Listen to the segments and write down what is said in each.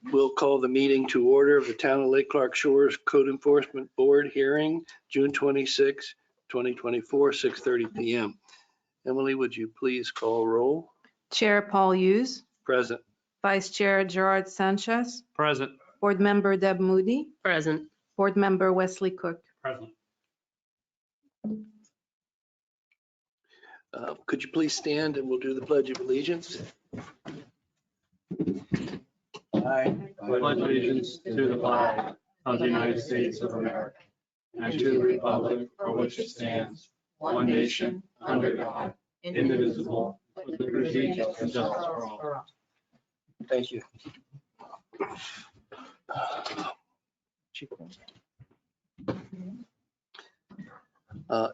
We'll call the meeting to order of the Town of Lake Clark Shores Code Enforcement Board hearing, June 26, 2024, 6:30 PM. Emily, would you please call roll? Chair Paul Hughes, Present. Vice Chair Gerard Sanchez, Present. Board Member Deb Moody, Present. Board Member Wesley Cook. Present. Could you please stand and we'll do the Pledge of Allegiance? I pledge allegiance to the flag of the United States of America and to the republic for which it stands, one nation, under God, indivisible, with liberty and justice for all. Thank you.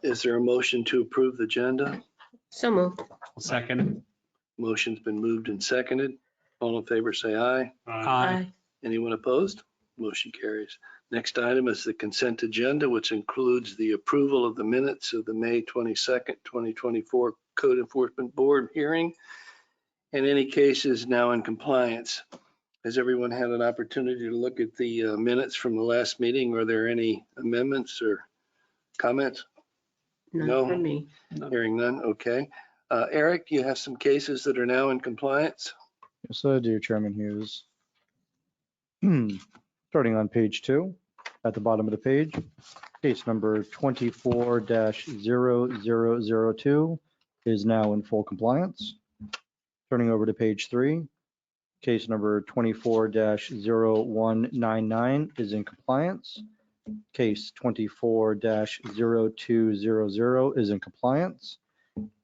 Is there a motion to approve the agenda? So moved. Second. Motion's been moved and seconded. All in favor, say aye. Aye. Anyone opposed? Motion carries. Next item is the consent agenda, which includes the approval of the minutes of the May 22nd, 2024 Code Enforcement Board hearing and any cases now in compliance. Has everyone had an opportunity to look at the minutes from the last meeting? Are there any amendments or comments? No. None for me. Hearing none, okay. Eric, you have some cases that are now in compliance? Yes, I do, Chairman Hughes. Starting on page 2, at the bottom of the page, case number 24-0002 is now in full compliance. Turning over to page 3, case number 24-0199 is in compliance. Case 24-0200 is in compliance.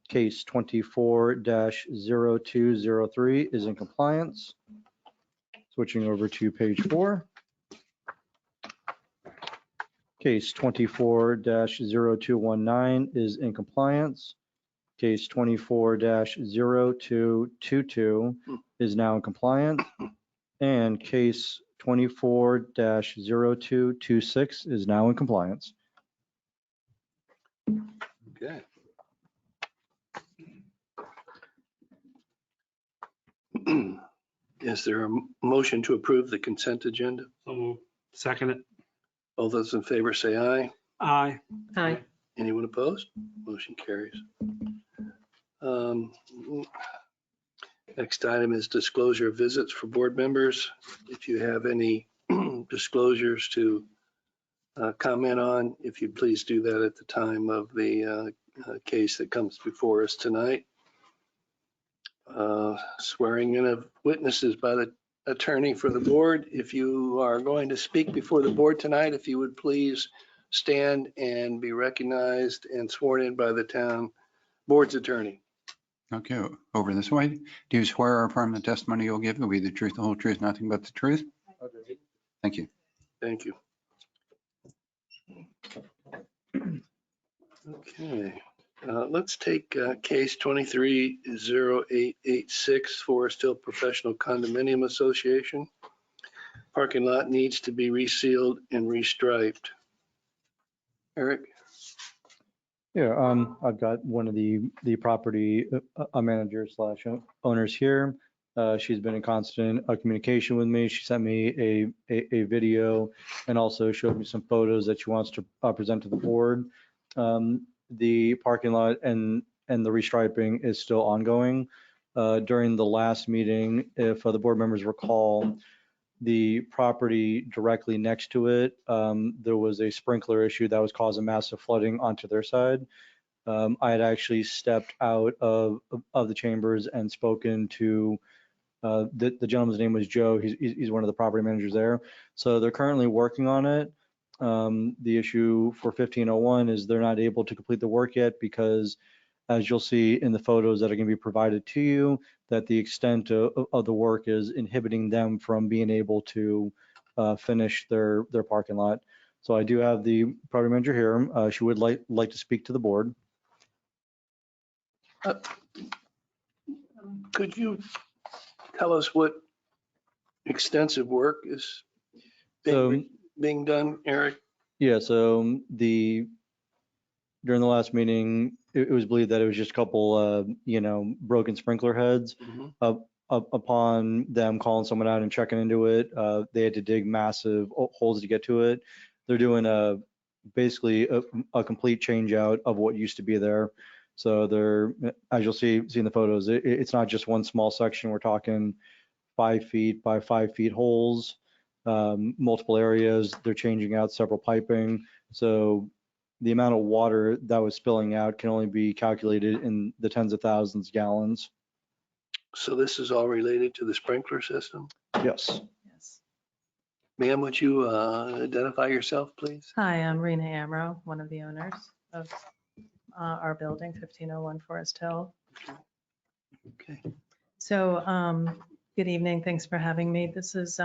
Case 24-0203 is in compliance. Switching over to page 4. Case 24-0219 is in compliance. Case 24-0222 is now in compliance. And case 24-0226 is now in compliance. Okay. Is there a motion to approve the consent agenda? So moved. Second it. All those in favor say aye. Aye. Aye. Anyone opposed? Motion carries. Next item is disclosure of visits for board members. If you have any disclosures to comment on, if you'd please do that at the time of the case that comes before us tonight. Swearing in of witnesses by the attorney for the board. If you are going to speak before the board tonight, if you would please stand and be recognized and sworn in by the town board's attorney. Okay, over this way. Do you swear or affirm the testimony you'll give will be the truth, the whole truth, nothing but the truth? Thank you. Thank you. Okay, let's take case 230886, Forest Hill Professional Condominium Association. Parking lot needs to be resealed and restriped. Eric? Yeah, I've got one of the property managers slash owners here. She's been in constant communication with me. She sent me a video and also showed me some photos that she wants to present to the board. The parking lot and the restriping is still ongoing. During the last meeting, if the board members recall, the property directly next to it, there was a sprinkler issue that was causing massive flooding onto their side. I had actually stepped out of the chambers and spoken to the gentleman's name was Joe. He's one of the property managers there. So they're currently working on it. The issue for 1501 is they're not able to complete the work yet because, as you'll see in the photos that are going to be provided to you, that the extent of the work is inhibiting them from being able to finish their parking lot. So I do have the property manager here. She would like to speak to the board. Could you tell us what extensive work is being done, Eric? Yeah, so during the last meeting, it was believed that it was just a couple, broken sprinkler heads. upon them calling someone out and checking into it, they had to dig massive holes to get to it. They're doing basically a complete change out of what used to be there. So they're, as you'll see in the photos, it's not just one small section. We're talking 5 feet by 5 feet holes, multiple areas. They're changing out several piping. So the amount of water that was spilling out can only be calculated in the tens of thousands of gallons. So this is all related to the sprinkler system? Yes. Yes. Ma'am, would you identify yourself, please? Hi, I'm Rena Amro, one of the owners of our building, 1501 Forest Hill. Okay. So, good evening. Thanks for having me. This is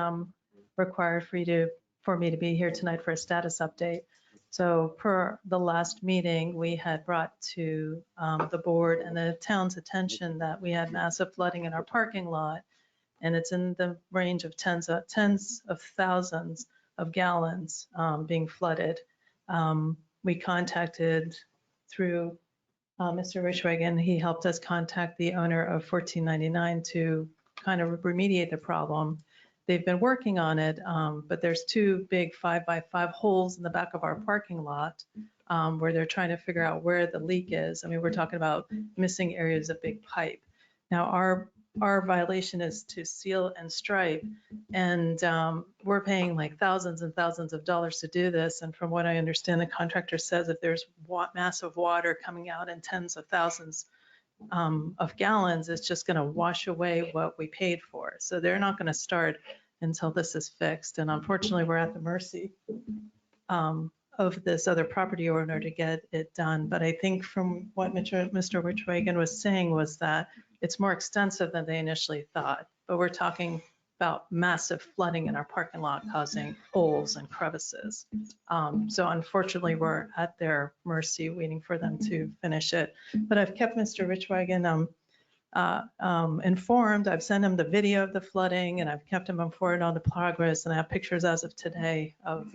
required for me to be here tonight for a status update. So per the last meeting, we had brought to the board and the town's attention that we had massive flooding in our parking lot. And it's in the range of tens of thousands of gallons being flooded. We contacted through Mr. Richwagon. He helped us contact the owner of 1499 to kind of remediate the problem. They've been working on it, but there's 2 big 5x5 holes in the back of our parking lot where they're trying to figure out where the leak is. I mean, we're talking about missing areas of big pipe. Now, our violation is to seal and stripe, and we're paying like thousands and thousands of dollars to do this. And from what I understand, the contractor says if there's massive water coming out in tens of thousands of gallons, it's just going to wash away what we paid for. So they're not going to start until this is fixed. And unfortunately, we're at the mercy of this other property owner to get it done. But I think from what Mr. Richwagon was saying was that it's more extensive than they initially thought. But we're talking about massive flooding in our parking lot causing holes and crevices. So unfortunately, we're at their mercy waiting for them to finish it. But I've kept Mr. Richwagon informed. I've sent him the video of the flooding and I've kept him informed on the progress. And I have pictures as of today of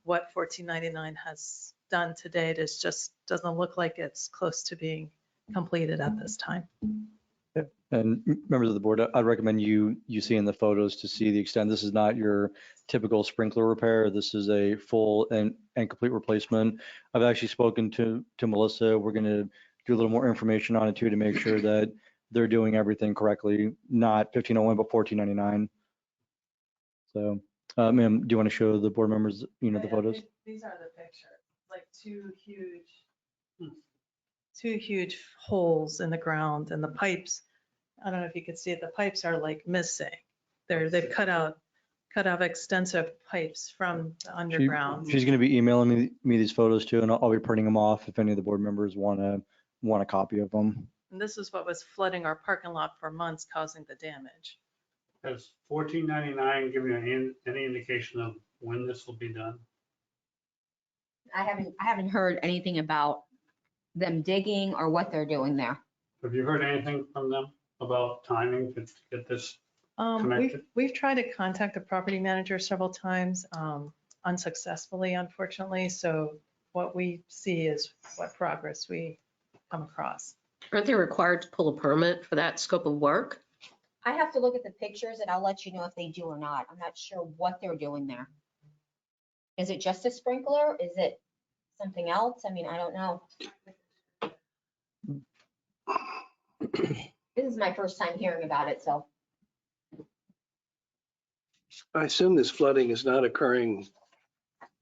what 1499 has done to date. It just doesn't look like it's close to being completed at this time. And members of the board, I'd recommend you see in the photos to see the extent. This is not your typical sprinkler repair. This is a full and complete replacement. I've actually spoken to Melissa. We're going to do a little more information on it too to make sure that they're doing everything correctly, not 1501, but 1499. So, ma'am, do you want to show the board members, the photos? These are the pictures, like two huge holes in the ground, and the pipes, I don't know if you can see it, the pipes are like missing. They've cut out extensive pipes from the underground. She's going to be emailing me these photos too, and I'll be printing them off if any of the board members want a copy of them. And this is what was flooding our parking lot for months, causing the damage. Has 1499 given you any indication of when this will be done? I haven't heard anything about them digging or what they're doing there. Have you heard anything from them about timing to get this connected? We've tried to contact the property manager several times, unsuccessfully, unfortunately. So what we see is what progress we come across. Aren't they required to pull a permit for that scope of work? I have to look at the pictures and I'll let you know if they do or not. I'm not sure what they're doing there. Is it just a sprinkler? Is it something else? I mean, I don't know. This is my first time hearing about it, so. I assume this flooding is not occurring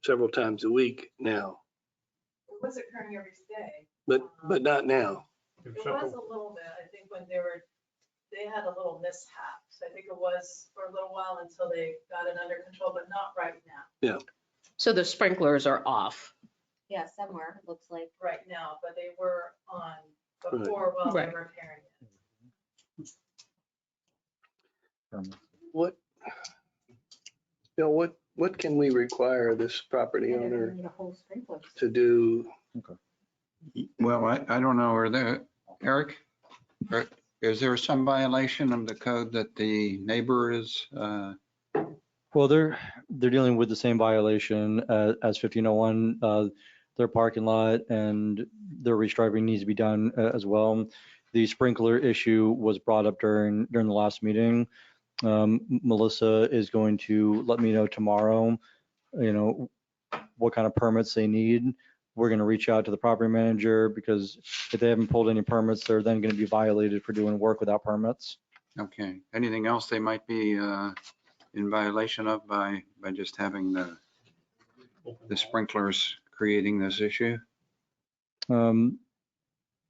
several times a week now, It was occurring every day. but not now. It was a little bit, I think when they had a little mishap. So I think it was for a little while until they got it under control, but not right now. So the sprinklers are off. Yeah, somewhere, it looks like. Right now, but they were on before while they were repairing it. What, Bill, what can we require this property I don't owner need a whole sprinkler. to do? Well, I don't know, Eric, is there some violation of the code that the neighbor is? Well, they're dealing with the same violation as 1501. Their parking lot and their restriping needs to be done as well. the sprinkler issue was brought up during the last meeting. Melissa is going to let me know tomorrow, what kind of permits they need. We're going to reach out to the property manager because if they haven't pulled any permits, they're then going to be violated for doing work without permits. Okay. Anything else they might be in violation of by just having the sprinklers creating this issue?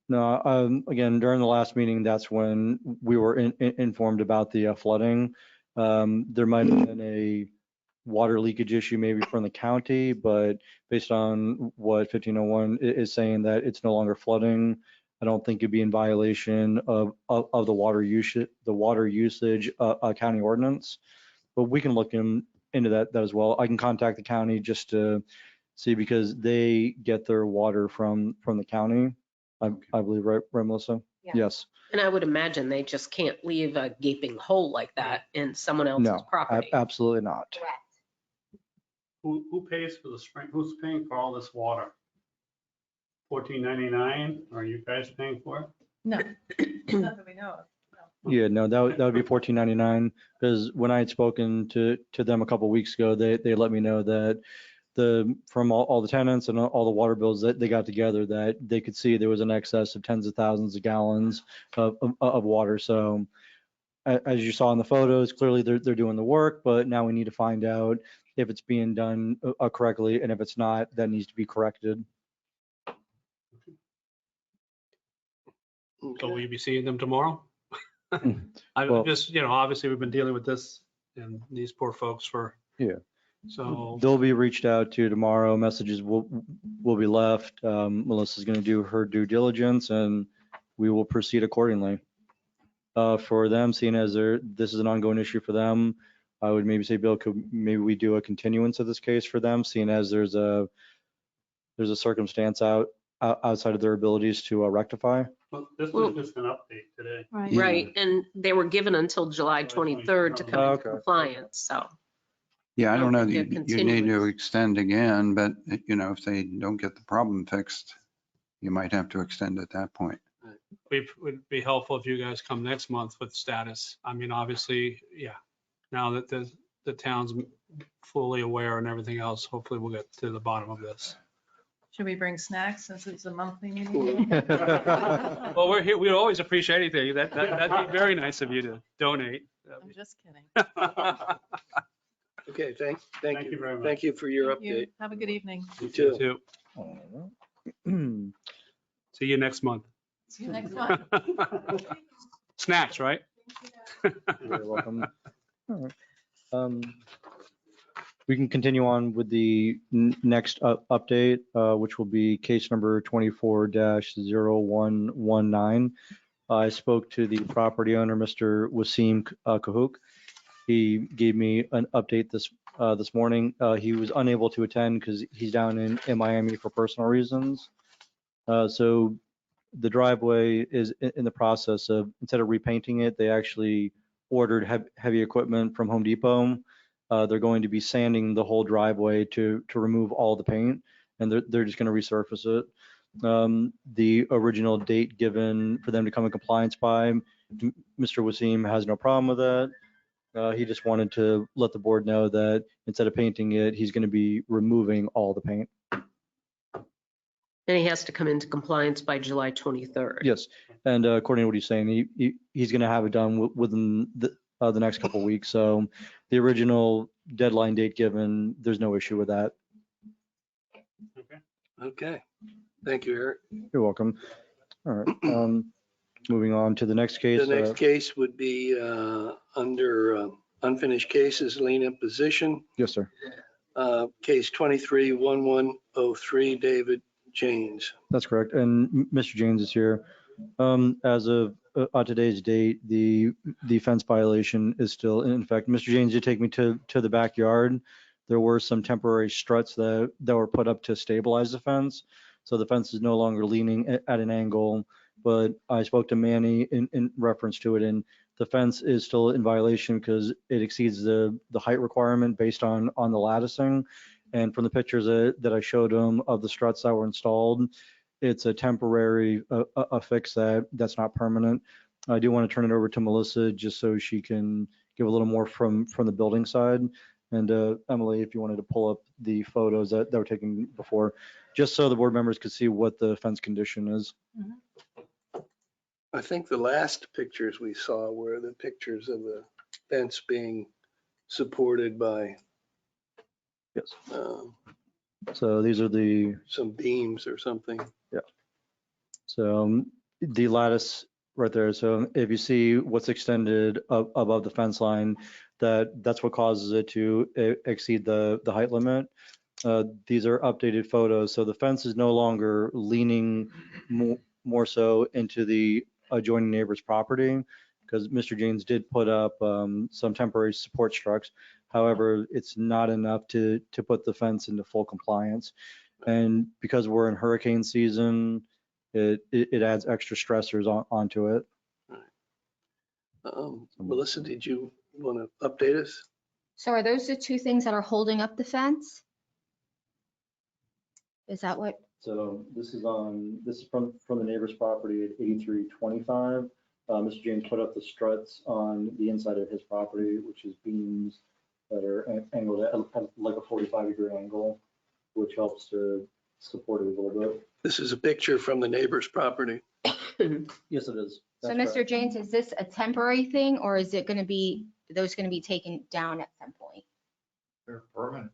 No, again, during the last meeting, that's when we were informed about the flooding. There might have been a water leakage issue maybe from the county, but based on what 1501 is saying that it's no longer flooding, I don't think it'd be in violation of the water usage county ordinance. But we can look into that as well. I can contact the county just to see because they get their water from the county. I believe, right, Melissa? Yeah. Yes. And I would imagine they just can't leave a gaping hole like that in someone else's No, property. absolutely not. Correct. Who pays for the spring, who's paying for all this water? $14.99, are you guys paying for it? No, not that we know of. Yeah, no, that would be $14.99 because when I had spoken to them a couple of weeks ago, they let me know that from all the tenants and all the water bills that they got together, that they could see there was an excess of tens of thousands of gallons of water. So as you saw in the photos, clearly they're doing the work, but now we need to find out if it's being done correctly, and if it's not, that needs to be corrected. So will you be seeing them tomorrow? I Well- just, obviously we've been dealing with this and these poor folks for. Yeah. So, They'll be reached out to tomorrow. Messages will be left. Melissa's going to do her due diligence, and we will proceed accordingly. For them, seeing as this is an ongoing issue for them, I would maybe say, Bill, maybe we do a continuance of this case for them, seeing as there's a circumstance outside of their abilities to rectify. well, this Well- is just an update today. Right. Yeah. Right, and they were given until July 23rd to come into Okay. compliance, so. Yeah, I don't know, Yeah, you need to continuance. extend again, but if they don't get the problem fixed, you might have to extend at that point. It would be helpful if you guys come next month with status. I mean, obviously, yeah, now that the town's fully aware and everything else, hopefully we'll get to the bottom of this. Should we bring snacks since it's a monthly meeting? Well, we're here, we always appreciate anything. That'd be very nice of you to donate. I'm just kidding. Okay, thank Thank you you. very much. Thank you for your Thank you. update. Have a good evening. You too. See you next month. See you next month. Snacks, right? You're welcome. All right. We can continue on with the next update, which will be case number 24-0119. I spoke to the property owner, Mr. Wasim Kahook. He gave me an update this morning. He was unable to attend because he's down in Miami for personal reasons. So the driveway is in the process of, instead of repainting it, they actually ordered heavy equipment from Home Depot. They're going to be sanding the whole driveway to remove all the paint, and they're just going to resurface it. The original date given for them to come in compliance by, Mr. Wasim has no problem with that. He just wanted to let the board know that instead of painting it, he's going to be removing all the paint. And he has to come into compliance by July 23rd. Yes, and according to what he's saying, he's going to have it done within the next couple of weeks. So the original deadline date given, there's no issue with that. Okay, thank you, Eric. You're welcome. All right. Moving on to the next case. The next case would be under unfinished cases, lien imposition. Yes, sir. Case 23-1103, David James. That's correct. And Mr. James is here. As of today's date, the fence violation is still in effect. Mr. James did take me to the backyard. There were some temporary struts that were put up to stabilize the fence. So the fence is no longer leaning at an angle, but I spoke to Manny in reference to it, and the fence is still in violation because it exceeds the height requirement based on the latticing. And from the pictures that I showed him of the struts that were installed, it's a temporary fix that's not permanent. I do want to turn it over to Melissa just so she can give a little more from the building side. And Emily, if you wanted to pull up the photos that were taken before, just so the board members could see what the fence condition is. I think the last pictures we saw were the pictures of the fence being supported by Yes. So these are the, some beams or something. so the lattice right there. So if you see what's extended above the fence line, that's what causes it to exceed the height limit. These are updated photos. So the fence is no longer leaning more so into the adjoining neighbor's property, because Mr. James did put up some temporary support structures. However, it's not enough to put the fence into full compliance. And because we're in hurricane season, it adds extra stressors onto it. Melissa, did you want to update us? So are those the two things that are holding up the fence? Is that what? So this is from the neighbor's property at 8325. Mr. James put up the struts on the inside of his property, which is beams that are angled at like a 45-degree angle, which helps to support it a little bit. This is a picture from the neighbor's property. Yes, it is. So That's Mr. correct. James, is this a temporary thing or is it going to be, those going to be taken down at some point? They're permanent.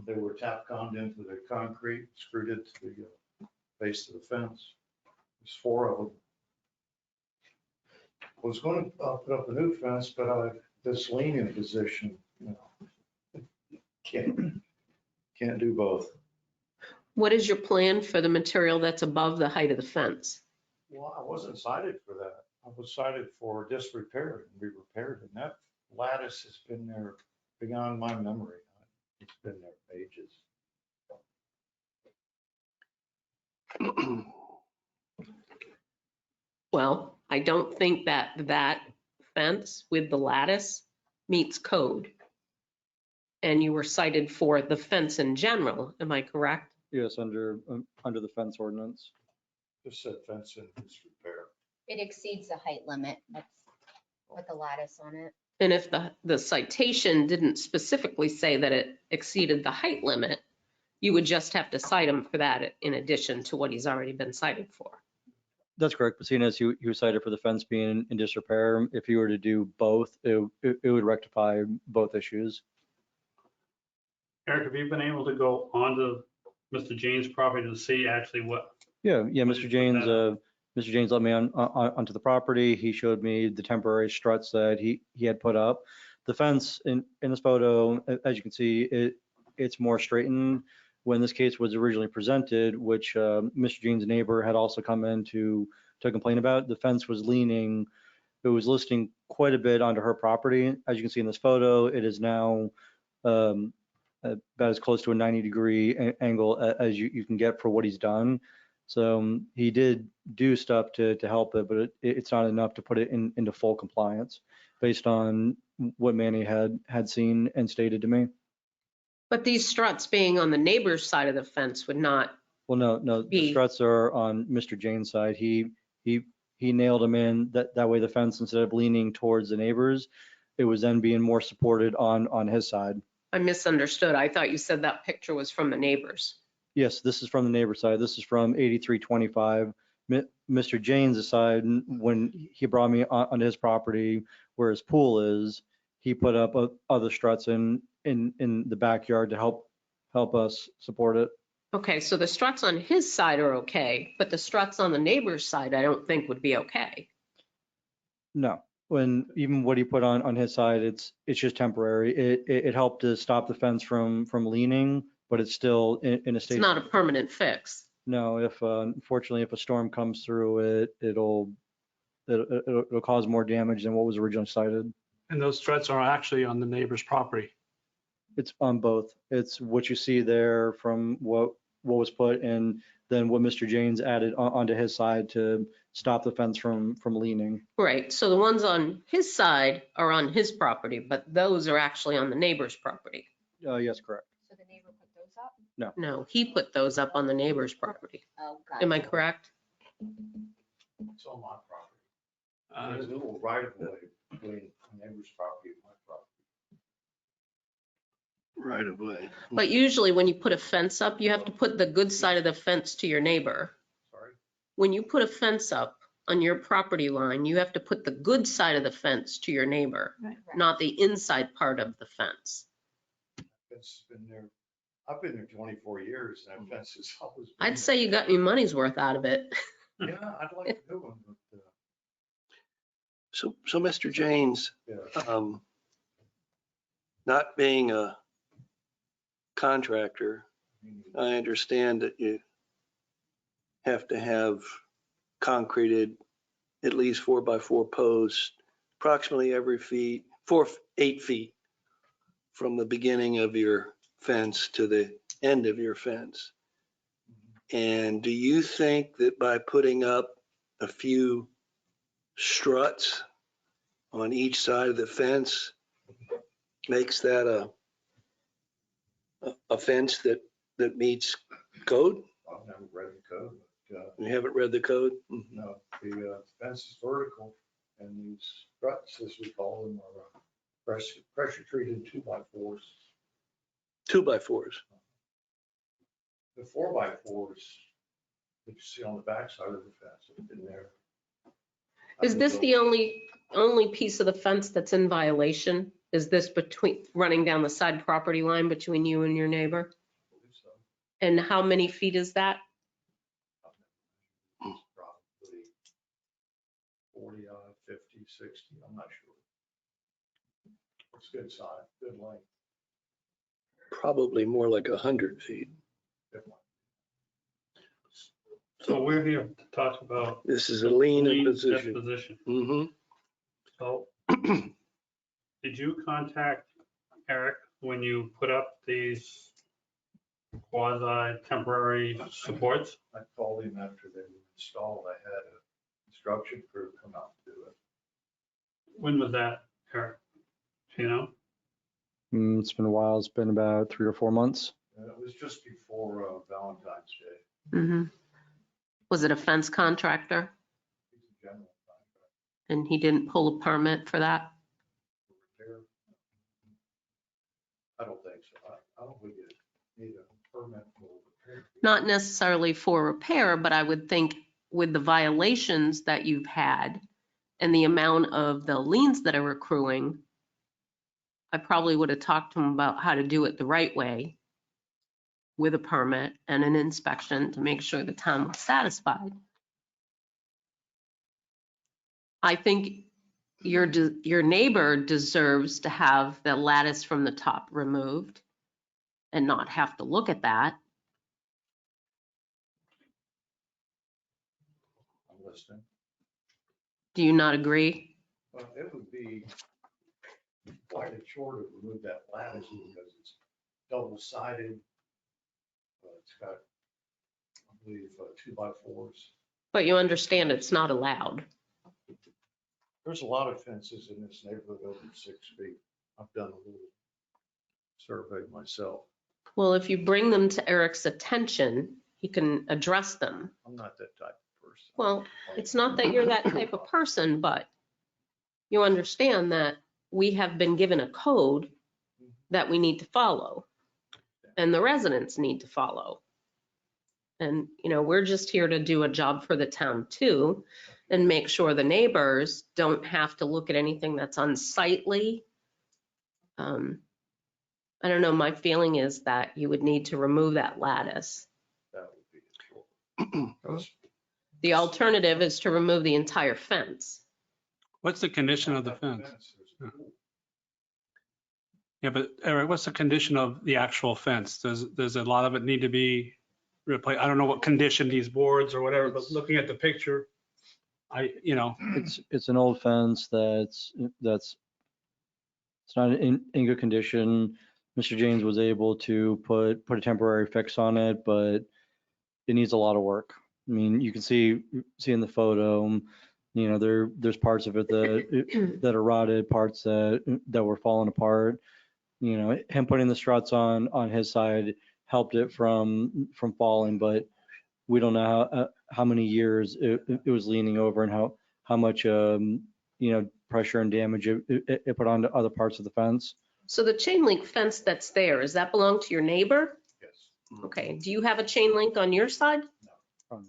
They were Tapconned into the concrete, screwed it to the base of the fence. There's 4 of them. I was going to put up a new fence, but this leaning position, you know, can't do both. What is your plan for the material that's above the height of the fence? Well, I wasn't cited for that. I was cited for disrepair and be repaired. And that lattice has been there beyond my memory. It's been there ages. Well, I don't think that fence with the lattice meets code. And you were cited for the fence in general, am I correct? Yes, under the fence ordinance. Just said fence and disrepair. It exceeds the height limit. That's with the lattice on it. And if the citation didn't specifically say that it exceeded the height limit, you would just have to cite him for that in addition to what he's already been cited for. That's correct. But seeing as he was cited for the fence being in disrepair, if you were to do both, it would rectify both issues. Eric, have you been able to go onto Mr. James' property to see actually what? Yeah, What did Mr. you James, put that Mr. James let me onto the property. He showed me the temporary struts that he had put up. The fence in this photo, as you can see, it's more straightened. When this case was originally presented, which Mr. James' neighbor had also come in to complain about, the fence was leaning. It was listing quite a bit onto her property. As you can see in this photo, it is now about as close to a 90-degree angle as you can get for what he's done. So he did do stuff to help it, but it's not enough to put it into full compliance based on what Manny had seen and stated to me. But these struts being on the neighbor's side of the fence would not, Well, no, the struts are on Mr. Jane's side. He nailed them in that way the fence, instead of leaning towards the neighbors, it was then being more supported on his side. I misunderstood. I thought you said that picture was from the neighbors. Yes, this is from the neighbor side. This is from 8325. Mr. Jane's side, when he brought me onto his property where his pool is, he put up other struts in the backyard to help us support it. Okay, so the struts on his side are okay, but the struts on the neighbor's side, I don't think would be okay. No, even what he put on his side, it's just temporary. It helped to stop the fence from leaning, but it's still in a It's state. not a permanent fix. No, unfortunately, if a storm comes through it'll cause more damage than what was originally cited. And those struts are actually on the neighbor's property. It's on both. It's what you see there from what was put, and then what Mr. Janes added onto his side to stop the fence from leaning. Right, so the ones on his side are on his property, but those are actually on the neighbor's property. Yes, correct. So the neighbor put those up? No, he put those up on the neighbor's property. Oh, Am I gotcha. correct? It's on my property. Uh, There's a little right of way between my neighbor's property and my property. Right of way. But usually when you put a fence up, you have to put the good side of the fence to your neighbor. Sorry. When you put a fence up on your property line, you have to put the good side of the fence to your neighbor, not the inside part of the fence. It's been there, I've been there 24 years and that fence has always been I'd there. say you got your money's worth out of it. Yeah, I'd like to do one, but, So Mr. Janes, yeah. not being a contractor, I understand that you have to have concreted at least 4x4 posts, approximately every 8 feet from the beginning of your fence to the end of your fence. And do you think that by putting up a few struts on each side of the fence makes that a fence that meets code? I've never read the code, but, You haven't read the code? no, the fence is vertical and these struts, as we call them, are pressure treated 2x4s. 2x4s. The 4x4s that you see on the backside of the fence have been there. Is this the only piece of the fence that's in violation? Is this running down the side property line between you and your neighbor? And how many feet is that? Probably 40, 50, 60, I'm not sure. It's good size, good length. Probably more like 100 feet. Definitely. So we're here to talk about This is a lien lien imposition. disposition. Mm-hmm. So did you contact Eric when you put up these quasi temporary supports? I called him after they were installed. I had a construction crew come out and do it. When was that, Eric? Do you know? It's been a while. It's been about 3 or 4 months. And it was just before Valentine's Day. Mm-hmm. Was it a fence contractor He's a general contractor. and he didn't pull a permit for that? Repair. I don't think so. I don't think you need a permit for repair. Not necessarily for repair, but I would think with the violations that you've had and the amount of the liens that are accruing, I probably would have talked to him about how to do it the right way with a permit and an inspection to make sure the town was satisfied. I think your neighbor deserves to have the lattice from the top removed and not have to look at that. I'm listening. Do you not agree? Well, it would be quite a chore to remove that lattice because it's double-sided. It's got, I believe, 2x4s. But you understand it's not allowed. There's a lot of fences in this neighborhood over 6 feet. I've done a little survey myself. Well, if you bring them to Eric's attention, he can address them. I'm not that type of person. Well, it's not that you're that type of person, but you understand that we have been given a code that we need to follow and the residents need to follow. And, you know, we're just here to do a job for the town too and make sure the neighbors don't have to look at anything that's unsightly. I don't know, my feeling is that you would need to remove that lattice. That would be a chore. The alternative is to remove the entire fence. What's the condition of the fence? There's a pool. Yeah, but Eric, what's the condition of the actual fence? Does a lot of it need to be replaced? I don't know what condition these boards or whatever, but looking at the picture, It's an old fence that's it's not in good condition. Mr. James was able to put a temporary fix on it, but it needs a lot of work. I mean, you can see in the photo, you know, there's parts of it that are rotted, parts that were falling apart. You know, him putting the struts on his side helped it from falling, but we don't know how many years it was leaning over and how much, pressure and damage it put onto other parts of the fence. So the chain link fence that's there, does that belong to your neighbor? Yes. Okay, do you have a chain link on your side? And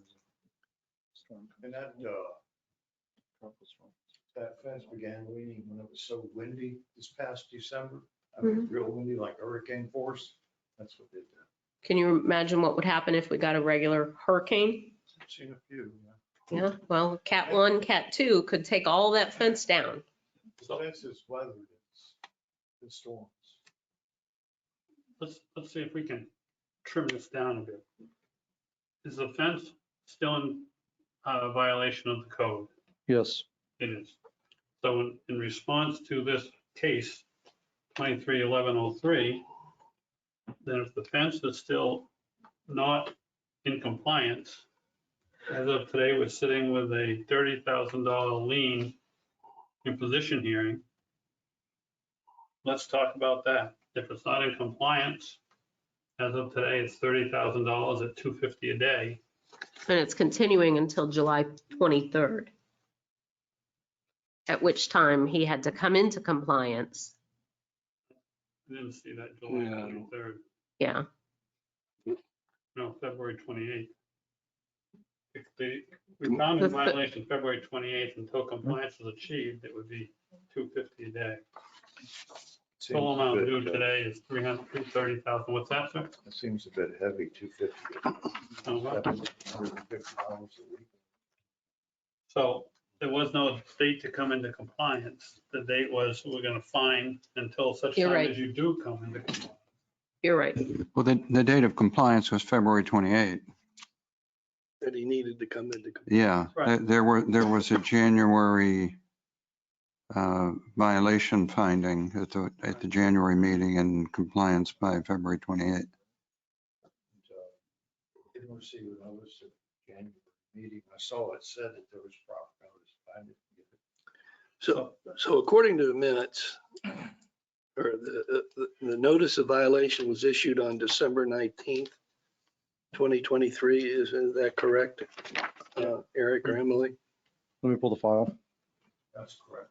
that fence began leaning when it was so windy this past December. I mean, real windy, like hurricane force. That's what did that. Can you imagine what would happen if we got a regular hurricane? I've seen a few. Yeah, well, Cat 1, Cat 2 could take all that fence down. The fence is weathered. It's storms. Let's see if we can trim this down a bit. Is the fence still in violation of the code? Yes. It is. So in response to this case, 231103, then if the fence is still not in compliance, as of today, we're sitting with a $30,000 lien imposition hearing. Let's talk about that. If it's not in compliance, as of today, it's $30,000 at $250 a day. And it's continuing until July 23rd. At which time he had to come into compliance. I didn't see that July Yeah. 23rd. Yeah, No, February 28th. If we found in violation February 28th until compliance is achieved, it would be $250 a day. Total amount due today is $330,000. What's that, sir? It seems a bit heavy, $250. Oh, wow. $150 a week. So there was no date to come into compliance. The date was, we're going to fine until such You're time right. as you do come into compliance. you're right. Well, the date of compliance was February 28. That he needed to come into. Yeah, Right. there was a January violation finding at the January meeting and compliance by February 28. Didn't receive a notice of January meeting. I saw it said that there was proper notice. But I didn't get it. So according to the minutes, or the notice of violation was issued on December 19th, 2023. Is that correct? Eric or Emily? Let me pull the file. That's correct.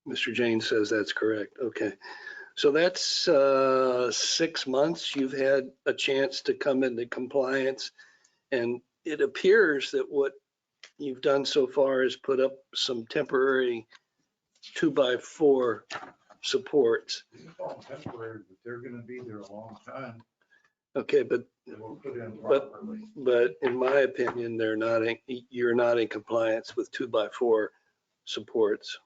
Mr. James says that's correct. Okay. So that's 6 months. You've had a chance to come into compliance. And it appears that what you've done so far is put up some temporary 2x4 supports. It's all temporary, but they're gonna be there a long time. Okay, but They will put in But- properly. in my opinion, you're not in compliance with 2x4 supports.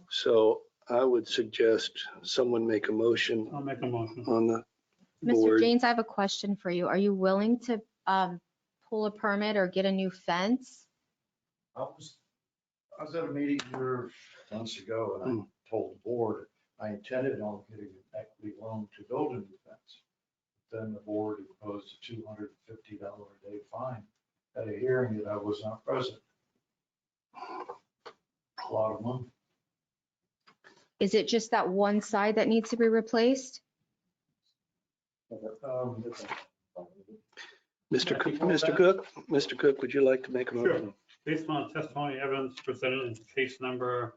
So I would suggest someone make a motion I'll make a motion. on the Mr. board. James, I have a question for you. Are you willing to pull a permit or get a new fence? I was at a meeting here months ago and I told the board I intended on getting an equity loan to build a new fence. Then the board imposed a $250 a day fine at a hearing that I was not present. A lot of money. Is it just that one side that needs to be replaced? Mr. Cook, would you like to make a motion? Based on testimony evidence presented in case number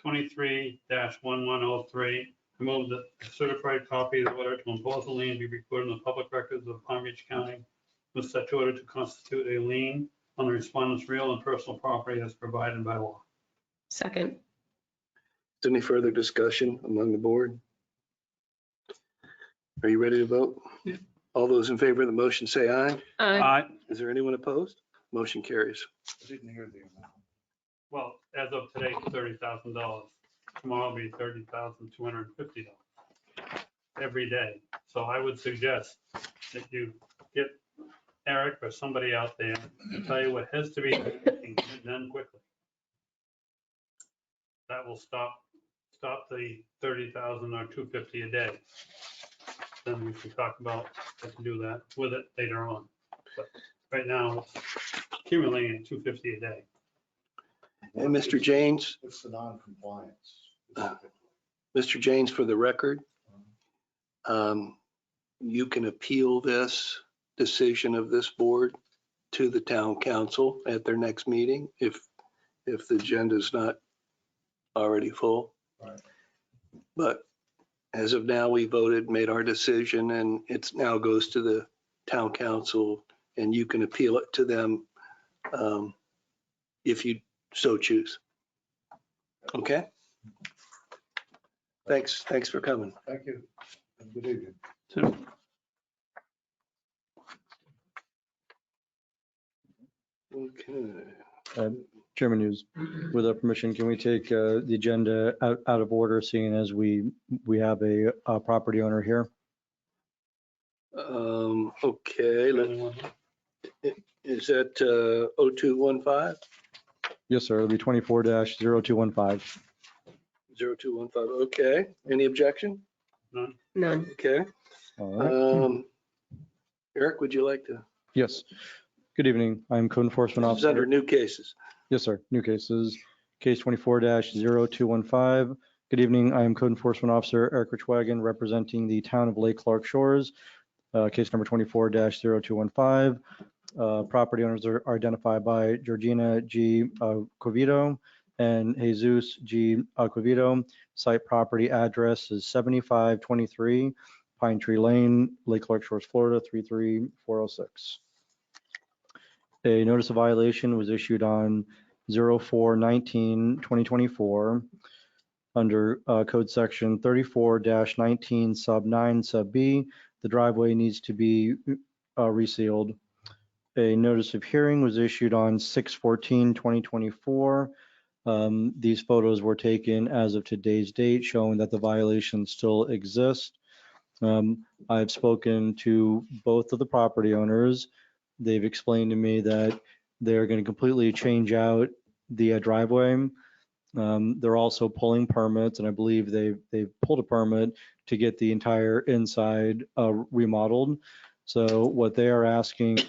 23-1103, I move that a certified copy of the order to impose a lien be recorded in the public records of Palm Beach County with such order to constitute a lien on the respondent's real and personal property as provided by law. Second. Is there any further discussion among the board? Are you ready to vote? Yeah. All those in favor of the motion say aye. Aye. Is there anyone opposed? Motion carries. I didn't hear the amount. Well, as of today, it's $30,000. Tomorrow will be $30,250 every day. So I would suggest that you get Eric or somebody out there to tell you what has to be done quickly. That will stop the 30,000 or 250 a day. Then we can talk about how to do that with it later on. But right now, it's accumulating at 250 a day. And Mr. James, What's the non-compliance? Mr. James, for the record, You can appeal this decision of this board to the town council at their next meeting if the agenda is not already full. Right. But as of now, we voted, made our decision, and it now goes to the town council, and you can appeal it to them if you so choose. Okay? Thanks for coming. Thank you. Good evening. Okay. Chairman Hughes, with our permission, can we take the agenda out of order, seeing as we have a property owner here? Okay, is that 0215? Yes, sir. It'll be 24-0215. 0215, okay. Any objection? None. Okay. All right. Eric, would you like to? Yes. Good evening. I'm Code Enforcement This is under Officer. new cases. Yes, sir. New cases. Case 24-0215. Good evening. I am Code Enforcement Officer Eric Richwagon, representing the town of Lake Clark Shores. Case number 24-0215. Property owners are identified by Georgina G. Quavito and Jesus G. Quavito. Site property address is 7523 Pine Tree Lane, Lake Clark Shores, Florida, 33406. A notice of violation was issued on 04/19/2024 under code section 34-19 sub 9 sub B. The driveway needs to be resealed. A notice of hearing was issued on 6/14/2024. These photos were taken as of today's date, showing that the violations still exist. I've spoken to both of the property owners. They've explained to me that they're going to completely change out the driveway. They're also pulling permits, and I believe they've pulled a permit to get the entire inside remodeled. So what they are asking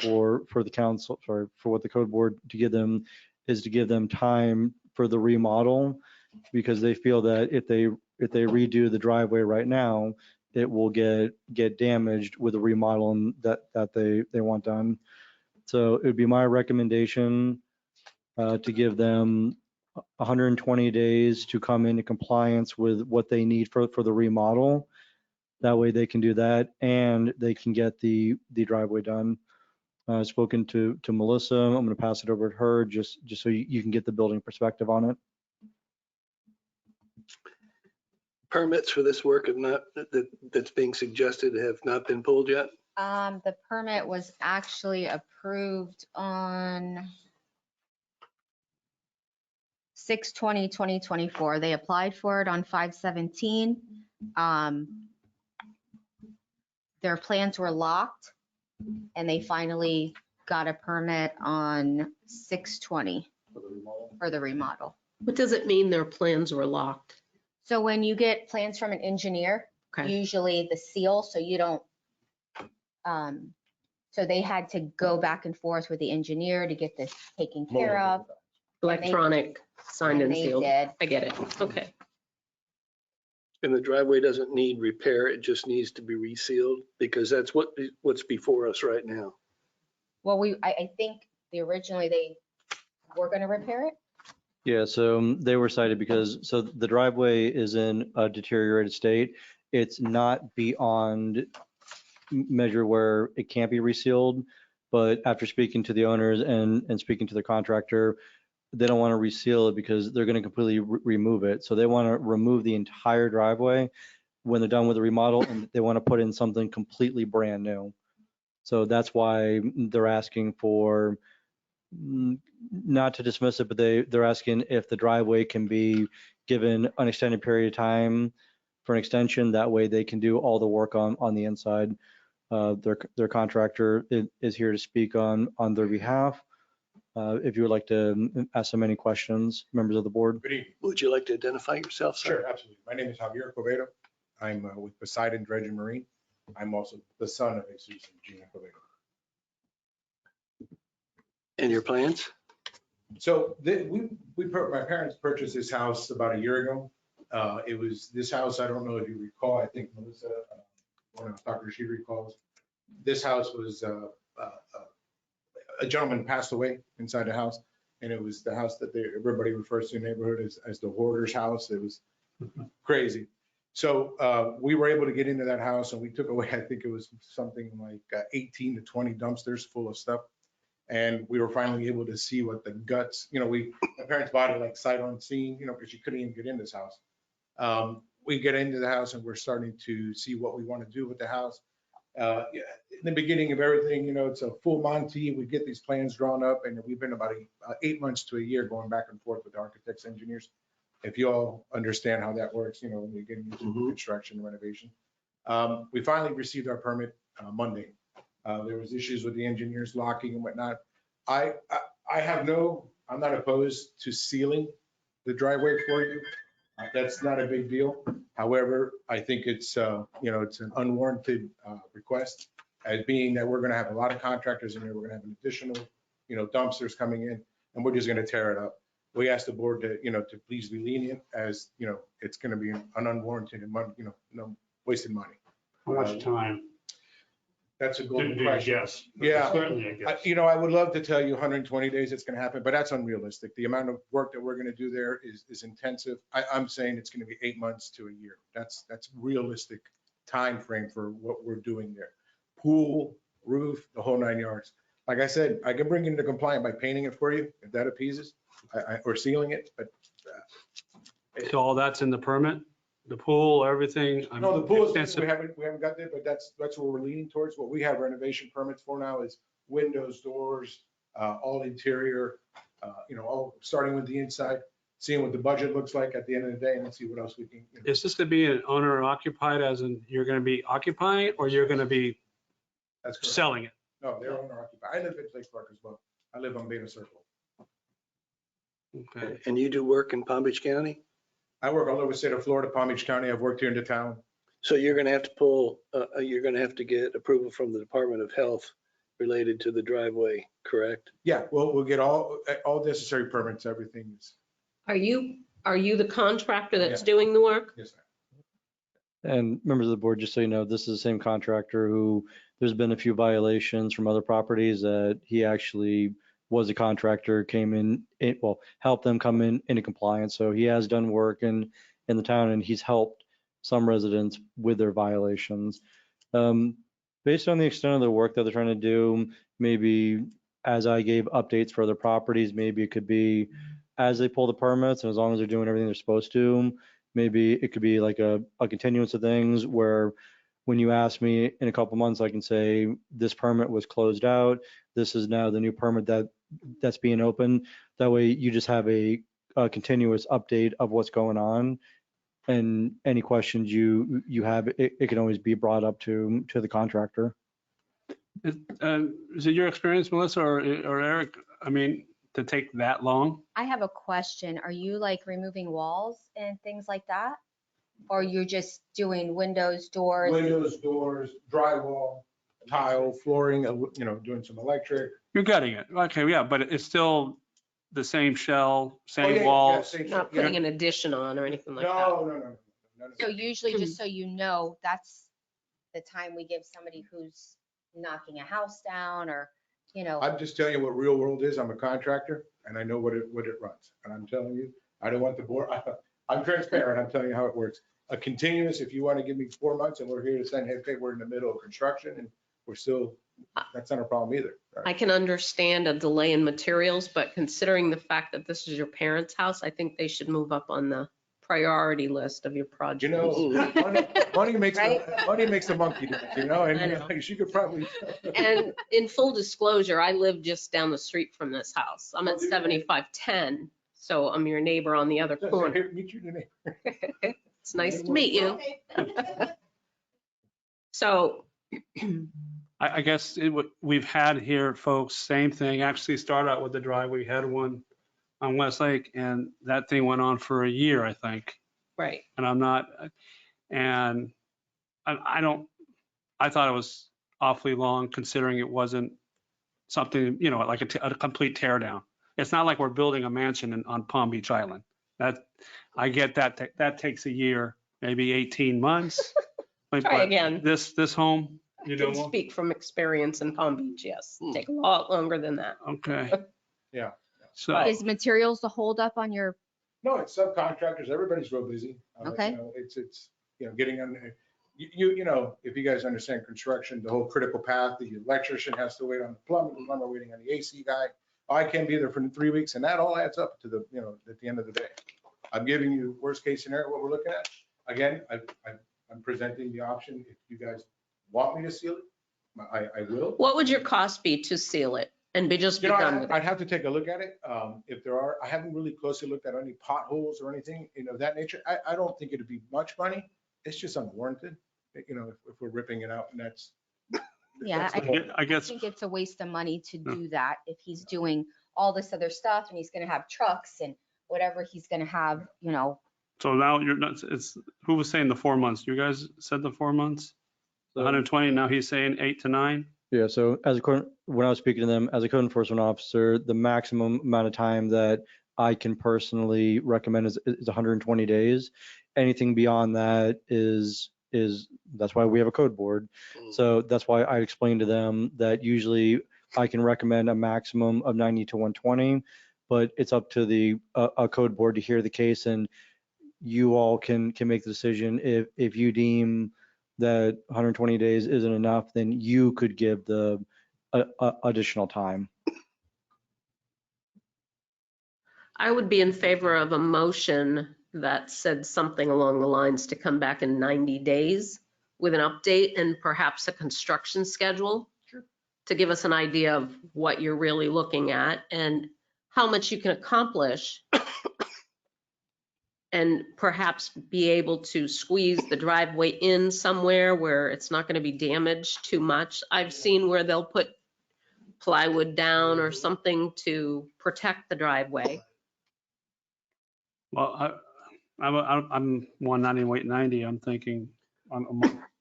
for the council, for what the code board to give them is to give them time for the remodel, because they feel that if they redo the driveway right now, it will get damaged with the remodel that they want done. So it would be my recommendation to give them 120 days to come into compliance with what they need for the remodel. That way they can do that and they can get the driveway done. I've spoken to Melissa. I'm going to pass it over to her just so you can get the building perspective on it. Permits for this work have not, that's being suggested have not been pulled yet? The permit was actually approved on 6/20/2024. They applied for it on 5/17. Their plans were locked and they finally got a permit on 6/20 for the remodel. What does it mean their plans were locked? So when you get plans from an engineer, Okay. usually the seal, so you don't, so they had to go back and forth with the engineer to get this taken care of. Electronic, signed and they sealed. did. I get it. Okay. And the driveway doesn't need repair, it just needs to be resealed, because that's what's before us right now. Well, I think originally they were gonna repair it. Yeah, so they were cited because, so the driveway is in a deteriorated state. It's not beyond measure where it can't be resealed, but after speaking to the owners and speaking to the contractor, they don't want to reseal it because they're going to completely remove it. So they want to remove the entire driveway when they're done with the remodel, and they want to put in something completely brand new. So that's why they're asking for, not to dismiss it, but they're asking if the driveway can be given an extended period of time for an extension. That way they can do all the work on the inside. Their contractor is here to speak on their behalf. If you would like to ask them any questions, members of the board. Good evening. Would you like to identify yourself, sir? Sure, absolutely. My name is Javier Covedo. I'm with Poseidon Dredge and Marine. I'm also the son of Jesus and Gina Covedo. And your plans? So my parents purchased this house about a year ago. It was this house, I don't know if you recall, I think Melissa, one of Dr. she recalls, this house was, a gentleman passed away inside the house, and it was the house that everybody refers to in the neighborhood as the hoarder's house. It was crazy. So we were able to get into that house, and we took away, I think it was something like 18 to 20 dumpsters full of stuff. And we were finally able to see what the guts, my parents bought it like sight unseen, because you couldn't even get in this house. We get into the house and we're starting to see what we want to do with the house. In the beginning of everything, it's a full Monty. We get these plans drawn up, and we've been about 8 months to a year going back and forth with the architects, engineers. If you all understand how that works, when we get into construction and renovation. We finally received our permit Monday. There was issues with the engineers locking and whatnot. I'm not opposed to sealing the driveway for you. That's not a big deal. However, I think it's an unwarranted request, as being that we're going to have a lot of contractors in here. We're going to have an additional, dumpsters coming in, and we're just going to tear it up. We asked the board to please be lenient, as, it's going to be an unwarranted and wasted money. How much time? That's a golden Do you question. guess? Yeah. Certainly, I guess. I would love to tell you 120 days it's going to happen, but that's unrealistic. The amount of work that we're going to do there is intensive. I'm saying it's going to be 8 months to a year. That's realistic time frame for what we're doing there. Pool, roof, the whole 9 yards. Like I said, I can bring it into compliance by painting it for you, if that appeases, or sealing it, but. So all that's in the permit? The pool, everything? No, the pool, extensive- we haven't got there, but that's what we're leaning towards. What we have renovation permits for now is windows, doors, all interior, all starting with the inside, seeing what the budget looks like at the end of the day, and then see what else we can. Is this going to be an owner occupied, as in you're going to be occupying it, or you're going to be That's correct. selling it? No, they're owner occupied. I live in Place Park as well. I live on Beta Circle. Okay. And you do work in Palm Beach County? I work all over the state of Florida, Palm Beach County. I've worked here in the town. So you're going to have to you're going to have to get approval from the Department of Health related to the driveway, correct? Yeah, well, we'll get all necessary permits, everything is, Are you the contractor that's Yeah. doing the work? yes, ma'am. And members of the board, just so you know, this is the same contractor who, there's been a few violations from other properties that he actually was a contractor, came in, helped them come into compliance. So he has done work in the town, and he's helped some residents with their violations. Based on the extent of the work that they're trying to do, maybe as I gave updates for other properties, maybe it could be as they pull the permits, and as long as they're doing everything they're supposed to, maybe it could be like a continuance of things where when you ask me in a couple months, I can say this permit was closed out. This is now the new permit that's being open. That way you just have a continuous update of what's going on. And any questions you have, it can always be brought up to the contractor. Is it your experience, Melissa or Eric? I mean, to take that long? I have a question. Are you like removing walls and things like that? Or you're just doing windows, doors? Windows, doors, drywall, tile, flooring, doing some electric. You're getting it. Okay, yeah, but it's still the same shell, Oh, same yeah, walls. same Not shit. putting an addition on or anything like that? No. So usually, just so you know, that's the time we give somebody who's knocking a house down or, I'm just telling you what real world is. I'm a contractor, and I know what it runs. And I'm telling you, I don't want the board, I'm transparent. I'm telling you how it works. A continuous, if you want to give me 4 months and we're here to send, hey, we're in the middle of construction and we're still, that's not a problem either. I can understand a delay in materials, but considering the fact that this is your parents' house, I think they should move up on the priority list of your project. Money makes Right? the monkey dance, I know. and she could probably. And in full disclosure, I live just down the street from this house. I'm at Oh, do you? 7510, so I'm your neighbor on the other corner. Here, meet you today. It's nice to meet you. So, I guess we've had here, folks, same thing, actually started out with the driveway. We had one on Westlake, and that thing went on for a year, I think. right. And I thought it was awfully long, considering it wasn't something, like a complete tear down. It's not like we're building a mansion on Palm Beach Island. I get that, that takes a year, maybe 18 months. But Try again. This home, I you can know, speak from experience in Palm Beach, yes. Hmm. Take a lot longer than that. okay. Yeah. So, Is materials the holdup on your, No, it's subcontractors. Everybody's real busy. Okay. You know, it's, you know, getting on, you know, if you guys understand construction, the whole critical path, the electrician has to wait on the plumber waiting on the AC guy. I can't be there for 3 weeks, and that all adds up to the, you know, at the end of the day. I'm giving you worst case scenario, what we're looking at. Again, I'm presenting the option. If you guys want me to seal it, I will. What would your cost be to seal it and be just be You know, done with I'd it? have to take a look at it. If there are, I haven't really closely looked at any potholes or anything, you know, of that nature. I don't think it'd be much money. It's just unwarranted, you know, if we're ripping it out, and that's. yeah, that's the I whole- I I guess, think it's a waste of money to do that if he's doing all this other stuff and he's gonna have trucks and whatever he's gonna have, you know. so now you're not, it's, who was saying the 4 months? You guys said the 4 months? 120, now he's saying 8 to 9? Yeah, so when I was speaking to them, as a code enforcement officer, the maximum amount of time that I can personally recommend is 120 days. Anything beyond that is, that's why we have a code board. So that's why I explained to them that usually I can recommend a maximum of 90 to 120, but it's up to a code board to hear the case, and you all can make the decision. If you deem that 120 days isn't enough, then you could give the additional time. I would be in favor of a motion that said something along the lines to come back in 90 days with an update and perhaps a construction schedule to give us an idea of what you're really looking at and how much you can accomplish. And perhaps be able to squeeze the driveway in somewhere where it's not going to be damaged too much. I've seen where they'll put plywood down or something to protect the driveway. Well, I'm 190, wait 90. I'm thinking,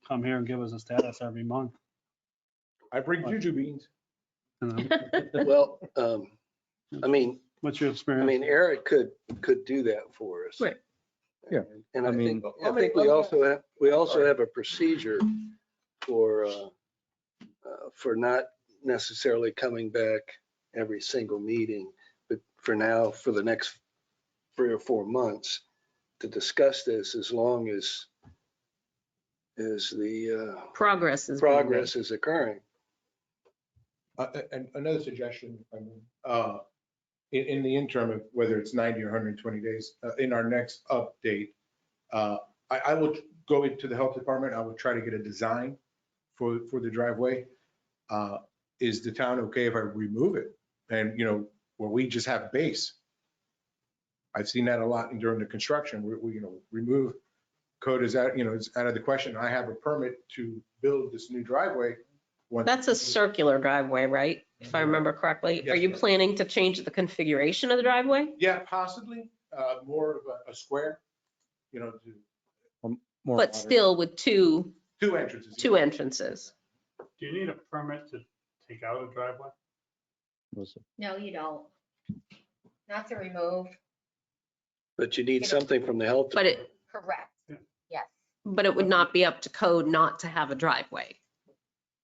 come here and give us a status every month. I bring juju beans. You know? Well, I mean, What's your experience? Eric could do that for us. Right. Yeah, And I I mean- think we also have a procedure for not necessarily coming back every single meeting, but for now, for the next 3 or 4 months to discuss this, as long as the Progress is being made. progress is occurring. And another suggestion, in the interim, of whether it's 90 or 120 days, in our next update, I will go into the health department. I will try to get a design for the driveway. Is the town okay if I remove it? And, you know, where we just have base. I've seen that a lot during the construction. We you know, remove code is out, you know, it's out of the question. I have a permit to build this new driveway. That's a circular driveway, right? If I remember correctly. Are Yes, you ma'am. planning to change the configuration of the driveway? Yeah, possibly, more of a square, you know, More But modern. still with two entrances. Do you need a permit to take out a driveway? No, you don't. Not to remove, But you need something from the health. But it- department. correct. Yes. But it would not be up to code not to have a driveway.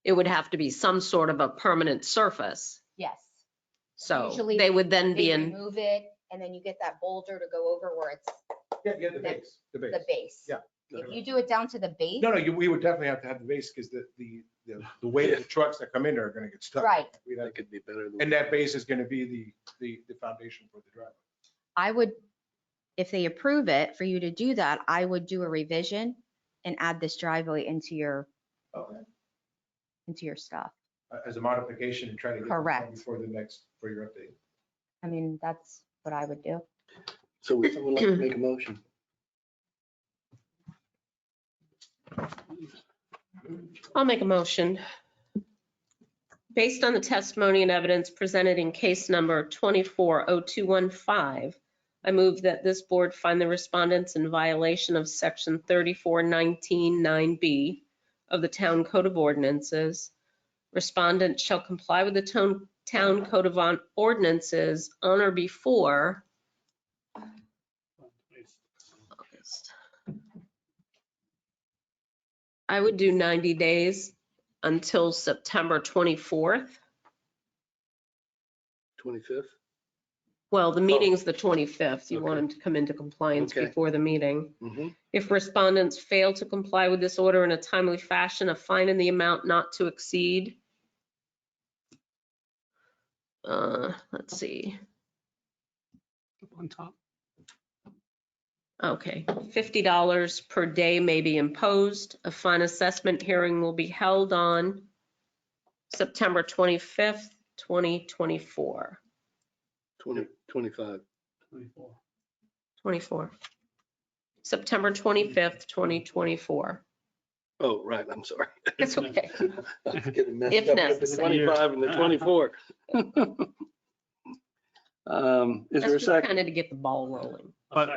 It would have to be some sort of a permanent surface. Yes. So Usually they would then be They in, remove it and then you get that boulder to go over where it's Yeah, the base, the base. the base. Yeah. If you do it down to the base, No, we would definitely have to have the base because the weight of the trucks that come in there are going to get stuck. right, We'd have- That could be better than. And that base is going to be the foundation for the driveway. I would, if they approve it for you to do that, I would do a revision and add this driveway into your stuff. As a modification and try to get. it done Correct. Before for your update. I mean, that's what I would do. So would someone like to make a motion? I'll make a motion. Based on the testimony and evidence presented in case number 240215, I move that this board find the respondents in violation of section 3419-9B of the Town Code of Ordinances. Respondent shall comply with the Town Code of Ordinances on or before next? I would do 90 days until September 24th. 25th? Well, the meeting's the 25th. You want Okay. him to come into compliance Okay. before the meeting. Mm-hmm. If respondents fail to comply with this order in a timely fashion, a fine in the amount not to exceed. Let's see. On top. Okay, $50 per day may be imposed. A fine assessment hearing will be held on September 25th, 2024. 25. 24. September 25th, 2024. Oh, right, I'm sorry. It's okay. I was getting messed If up with the necessary. 25 and the 24. Is there a That's just second? kind of to get the ball rolling. But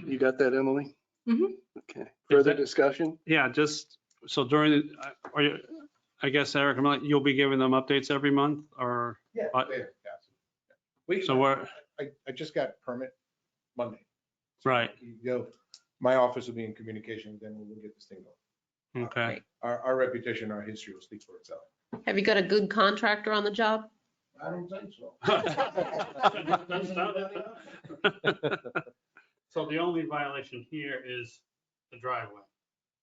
You got that, Emily? Mhm. Okay. Further that- discussion? yeah, just, so during, are you, I guess, Eric, you'll be giving them updates every month or, Yeah. Uh, yeah, We, so we're, I just got permit Monday. right, You go, my office will be in communication, then we'll get this thing going. okay. Our reputation, our history will speak for itself. Have you got a good contractor on the job? I don't think so. So the only violation here is the driveway.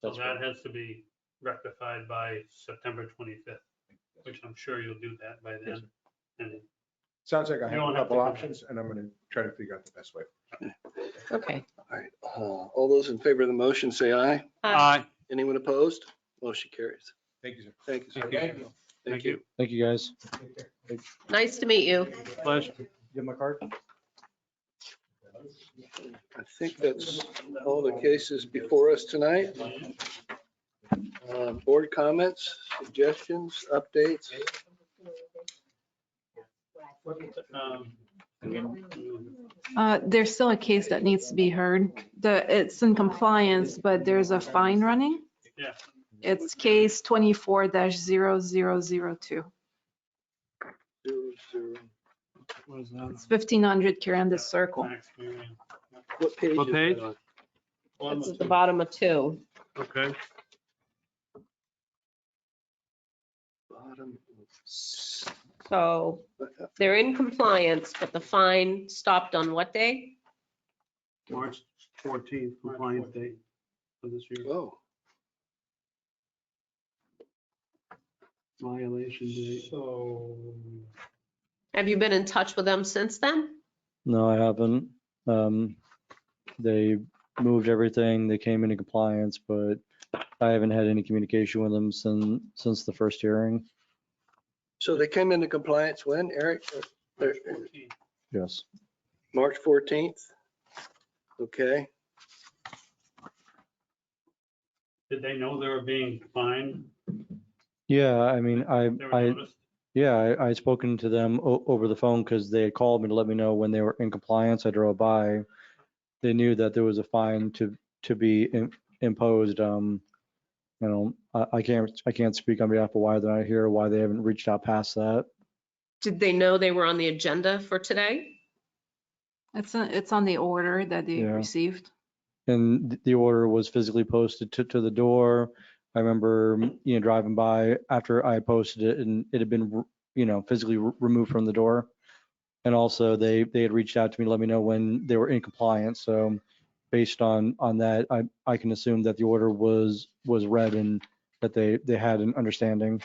So that has to be rectified by September 25th, which I'm sure you'll do that by then. And Sounds like I You have don't a have to couple come options, and I'm gonna try to figure out the best way. Okay. All right. All those in favor of the motion, say aye. Aye. Anyone opposed? Motion carries. Thank you, sir. Thank you, sir. Thank you. Thank you. Thank you, guys. Nice to meet you. Pleasure. You have my card? I think that's all the cases before us tonight. Board comments, suggestions, updates? There's still a case that needs to be heard. It's in compliance, but there's a fine running. Yeah. It's case 24-0002. 00. What is that? It's 1500 Carandis Circle. Max Marion. What page? What is page? that on? That's at the bottom of 2. Okay. Bottom. So they're in compliance, but the fine stopped on what day? March 14th, compliance date for this year. Oh, Violation date. So. Have you been in touch with them since then? No, I haven't. They moved everything. They came into compliance, but I haven't had any communication with them since the first hearing. so they came into compliance when, Eric? Yes. March 14th? Okay. Did they know they were being fined? Yeah, I mean, They were noticed? I'd spoken to them over the phone because they had called me to let me know when they were in compliance. I drove by. They knew that there was a fine to be imposed. I can't speak on behalf of why they're not here, or why they haven't reached out past that. Did they know they were on the agenda for today? It's on the order that they Yeah. received. And the order was physically posted to the door. I remember, driving by after I posted it, and it had been, physically removed from the door. And also they had reached out to me to let me know when they were in compliance. So based on that, I can assume that the order was read and that they had an understanding.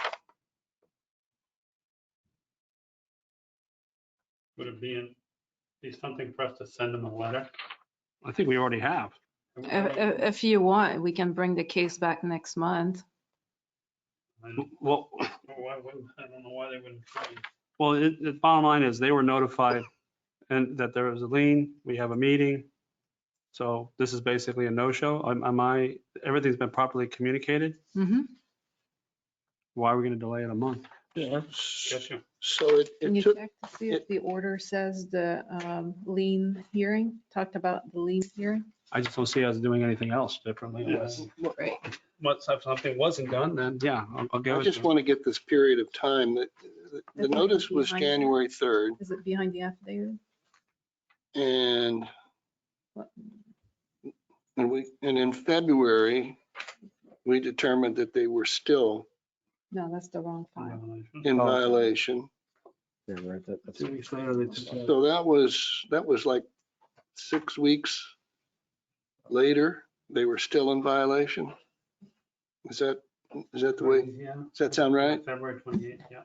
Would it be something for us to send them a letter? I think we already have. If you want, we can bring the case back next month. Well, I don't know why they wouldn't try. Well, the bottom line is they were notified and that there was a lien, we have a meeting. So this is basically a no-show. Everything's been properly communicated? Mhm. Why are we going to delay it a month? Yeah. Yes, sir. So Can it you took, check to see if the order says the lien hearing, talked about the lien hearing? I just don't see us doing anything else differently. Right. Once if something wasn't done, then yeah, I'll give I it. just want to get this period of time that the That's notice was behind it. January 3rd Is it behind the affidavit? and And in February, we determined that they were still No, that's the wrong file. in Oh. violation. Yeah, right, that's- 2 weeks later, they took that. So that was like 6 weeks later, they were still in violation? Is that the way, Yeah. does that sound right? February 28th, yeah.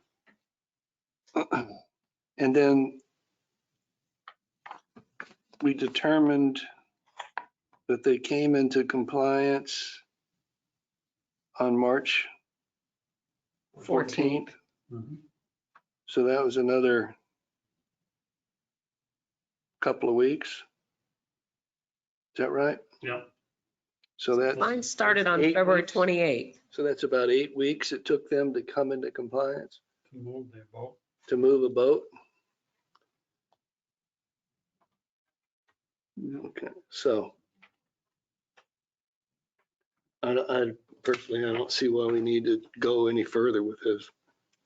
And then we determined that they came into compliance on March 14th. Mhm. So that was another couple of weeks. Is that right? Yeah. So that, Mine started on 8 February weeks? 28th. so that's about 8 weeks it took them to come into compliance, To move their boat. to move a boat. Okay, so I personally, I don't see why we need to go any further with this.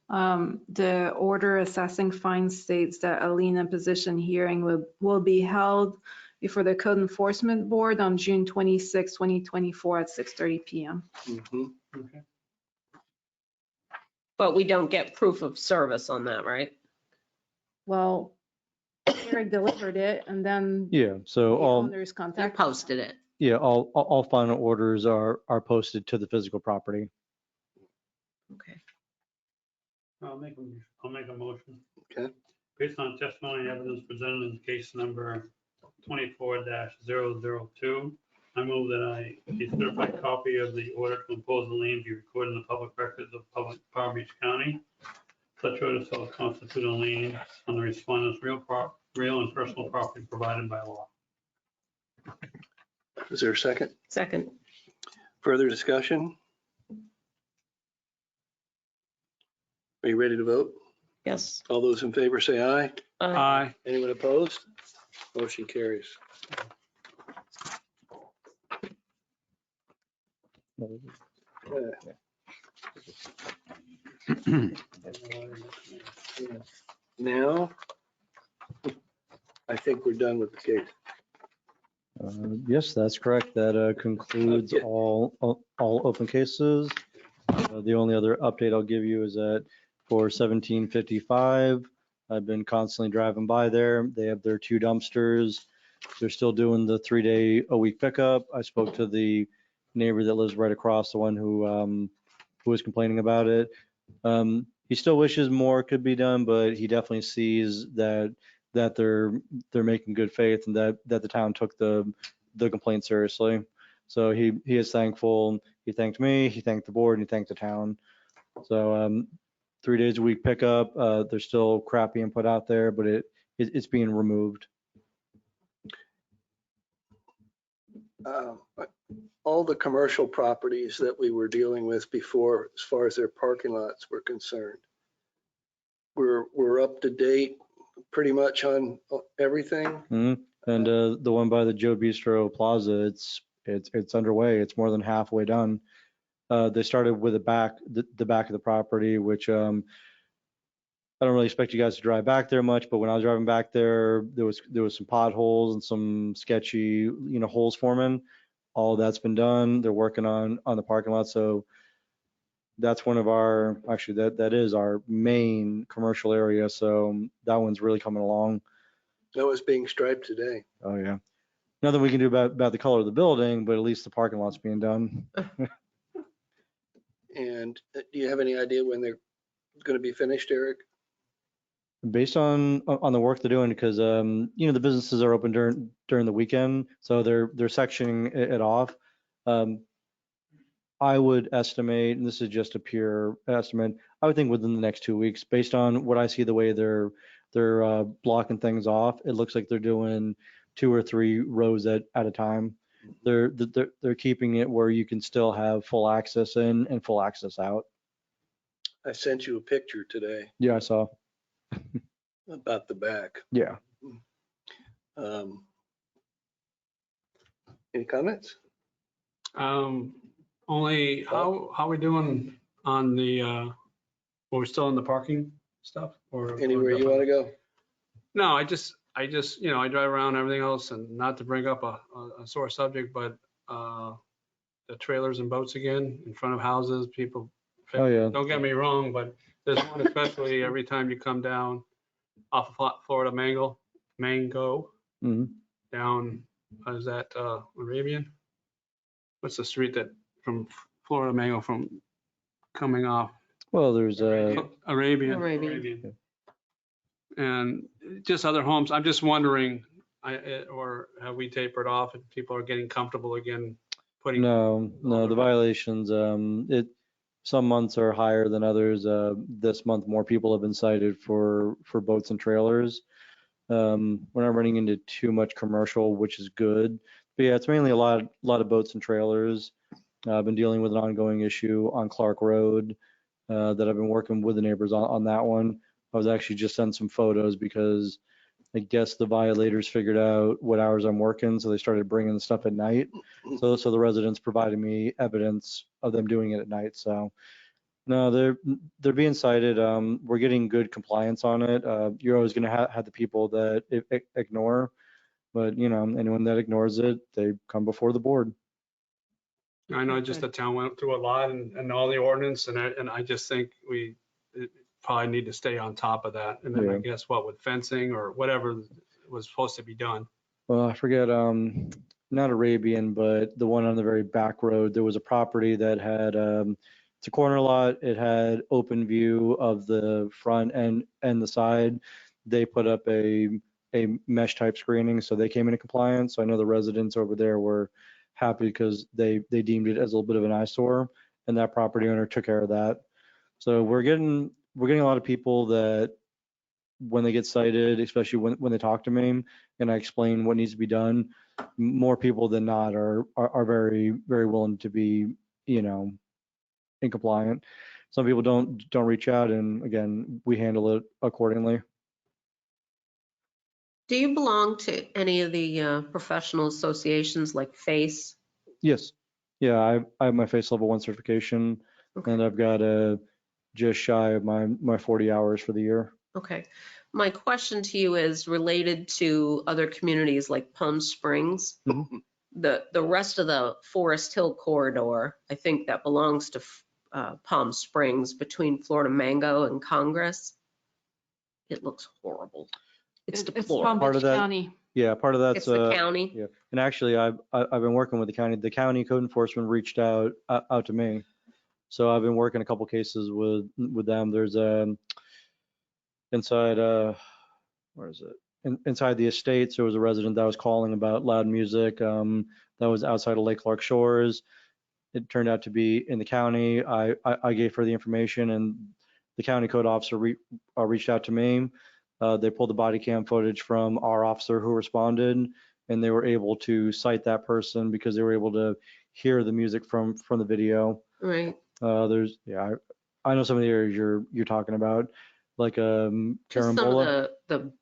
The order assessing fines states that a lien imposition hearing will be held before the Code Enforcement Board on June 26, 2024 at 6:30 PM. Mhm. Okay. But we don't get proof of service on that, right? Well, Eric delivered it and then the Yeah, so owners You contacted. posted it. all final orders are posted to the physical property. Okay. I'll make a motion. Okay. Based on testimony and evidence presented in case number 24-002, I move that a certified copy of the order to impose the lien be recorded in the public records of Palm Beach County. Such order shall constitute a lien on the respondent's real and personal property provided by law. Is there a second? Second. Further discussion? Are you ready to vote? Yes. All those in favor say aye. Aye. Anyone opposed? Motion carries. Now, I think we're done with the case. Yes, that's correct. That concludes Yeah. all open cases. The only other update I'll give you is that for 1755, I've been constantly driving by there. They have their 2 dumpsters. They're still doing the 3-day-a-week pickup. I spoke to the neighbor that lives right across, the one who was complaining about it. He still wishes more could be done, but he definitely sees that they're making good faith and that the town took the complaint seriously. So he is thankful. He thanked me, he thanked the board, and he thanked the town. So 3 days a week pickup. There's still crap being put out there, but it's being removed. All the commercial properties that we were dealing with before, as far as their parking lots were concerned, we're up to date pretty much on everything. Mhm. And the one by the Joe Bistro Plaza, it's underway. It's more than halfway done. They started with the back of the property, which I don't really expect you guys to drive back there much, but when I was driving back there, there was some potholes and some sketchy, holes forming. All that's been done. They're working on the parking lot. So that's one of that is our main commercial area. So that one's really coming along. That was being striped today. Oh, yeah. Nothing we can do about the color of the building, but at least the parking lot's being done. And do you have any idea when they're going to be finished, Eric? Based on the work they're doing, because the businesses are open during the weekend, so they're sectioning it off. I would estimate, and this is just a pure estimate, I would think within the next 2 weeks, based on what I see the way they're blocking things off. It looks like they're doing 2 or 3 rows at a time. They're keeping it where you can still have full access in and full access out. I sent you a picture today Yeah, I saw. about the back. Yeah. Any comments? Only how we doing on the, we're still in the parking stuff or? Anywhere you want to go? No, I just, I just, you know, I drive around everything else, and not to bring up a sore subject, but the trailers and boats again in front of houses, people. Oh, yeah. Don't get me wrong, but there's one especially every time you come down off of Florida Mango Mhm. down, is that Arabian? What's the street that from Florida Mango from coming off? Well, there's Arabian. Arabian. And just other homes. I'm just wondering, or have we tapered off and people are getting comfortable again putting? no, the violations, some months are higher than others. This month, more people have been cited for boats and trailers. We're not running into too much commercial, which is good. But yeah, it's mainly a lot of boats and trailers. I've been dealing with an ongoing issue on Clark Road that I've been working with the neighbors on that one. I was actually just sent some photos because I guess the violators figured out what hours I'm working, so they started bringing the stuff at night. So the residents provided me evidence of them doing it at night. So no, they're being cited. We're getting good compliance on it. You're always going to have the people that ignore, but you know, anyone that ignores it, they come before the board. I know just the town went through a lot and all the ordinance and I just think we probably need to stay on top of that. And then I Yeah. guess what with fencing or whatever was supposed to be done. Well, I forget, not Arabian, but the one on the very back road, there was a property that had, it's a corner lot. It had open view of the front and the side. They put up a mesh type screening, so they came into compliance. So I know the residents over there were happy because they deemed it as a little bit of an eyesore, and that property owner took care of that. So we're getting a lot of people that when they get cited, especially when they talk to me and I explain what needs to be done, more people than not are very, very willing to be, you know, in compliant. Some people don't reach out, and again, we handle it accordingly. Do you belong to any of the professional associations like FACE? Yes. Yeah, I have my FACE level 1 certification, Okay. and I've got just shy of my 40 hours for the year. Okay. My question to you is related to other communities like Palm Springs. Mhm. The rest of the Forest Hill corridor, I think that belongs to Palm Springs between Florida Mango and Congress. It looks horrible. It's It's deplorable. Palm Part of Beach that- County. Yeah, part of that's It's the county. yeah. And actually, I've been working with the county. The county code enforcement reached out to me, so I've been working a couple cases with them. There's inside where is it? Inside the estates, there was a resident that was calling about loud music that was outside of Lake Clark Shores. It turned out to be in the county. I gave her the information, and the county code officer reached out to me. They pulled the body cam footage from our officer who responded, and they were able to cite that person because they were able to hear the music from the video. Right. There's, yeah, I know some of the areas you're talking about, like Just some Carambola. of the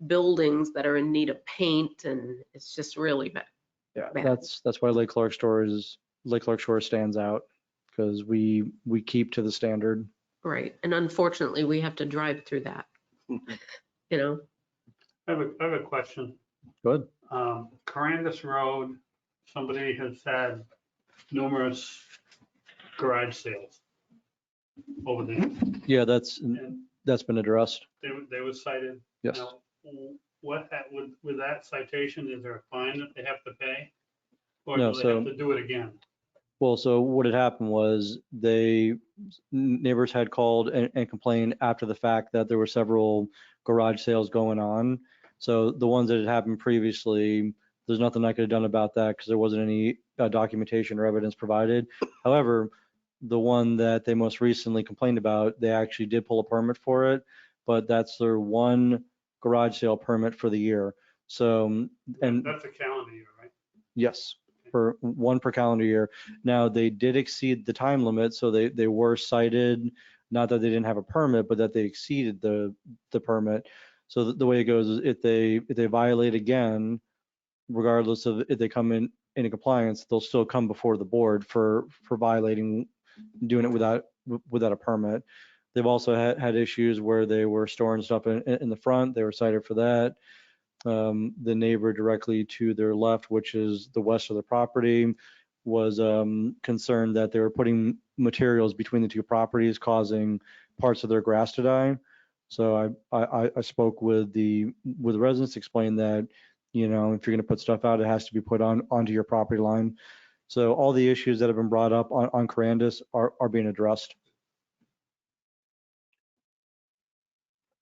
buildings that are in need of paint, and it's just really bad. Yeah, bad. that's why Lake Clark Shores stands out, because we keep to the standard. Right. And unfortunately, we have to drive through that, you know? I have a question. Good. Corandis Road, somebody has had numerous garage sales over there. Yeah, that's And been addressed. they were cited. Yes. Now, with that citation, is there a fine that they have to pay? Or No, do they so- have to do it again? Well, so what had happened was neighbors had called and complained after the fact that there were several garage sales going on. So the ones that had happened previously, there's nothing I could have done about that because there wasn't any documentation or evidence provided. However, the one that they most recently complained about, they actually did pull a permit for it, but that's their one garage sale permit for the year. So, and That's a calendar year, right? yes, for one per calendar year. Now, they did exceed the time limit, so they were cited, not that they didn't have a permit, but that they exceeded the permit. So the way it goes is if they violate again, regardless of if they come into compliance, they'll still come before the board for violating, doing it without a permit. They've also had issues where they were storing stuff in the front. They were cited for that. The neighbor directly to their left, which is the west of the property, was concerned that they were putting materials between the two properties, causing parts of their grass to die. So I spoke with the residents, explained that, you know, if you're going to put stuff out, it has to be put onto your property line. So all the issues that have been brought up on Carandus are being addressed.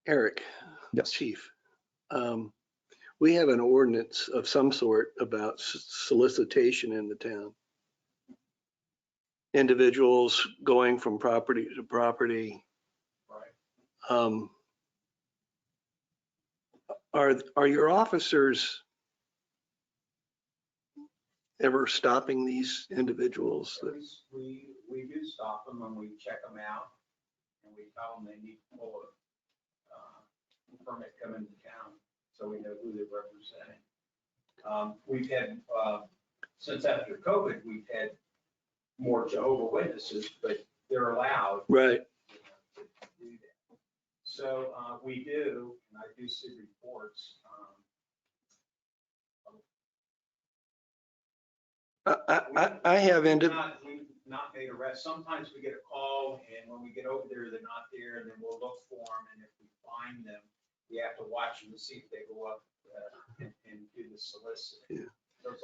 Eric. Yes. Chief. We have an ordinance of some sort about solicitation in the town. Individuals going from property to property. Right. Are your officers ever stopping these individuals? We do stop them and we check them out and we tell them they need to pull a permit coming to town so we know who they're representing. We've had, since after COVID, we've had more Jehovah Witnesses, but they're allowed. Right. To do that. So we do, and I do see reports. I have We've not made arrests. Sometimes we get a call and when we get over there, they're not there and then we'll look for them. And if we find them, we have to watch them to see if they go up and do the soliciting. Yeah. So it's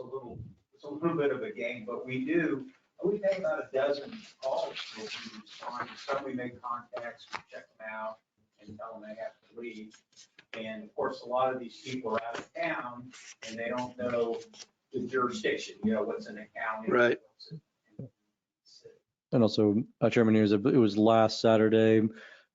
a little bit of a game, but we've had about a dozen calls where we respond. Some we make contacts, we check them out and tell them they have to leave. And of course, a lot of these people are out of town and they don't know the jurisdiction, you know, what's in the county. Right. And also, Chairman, it was last Saturday,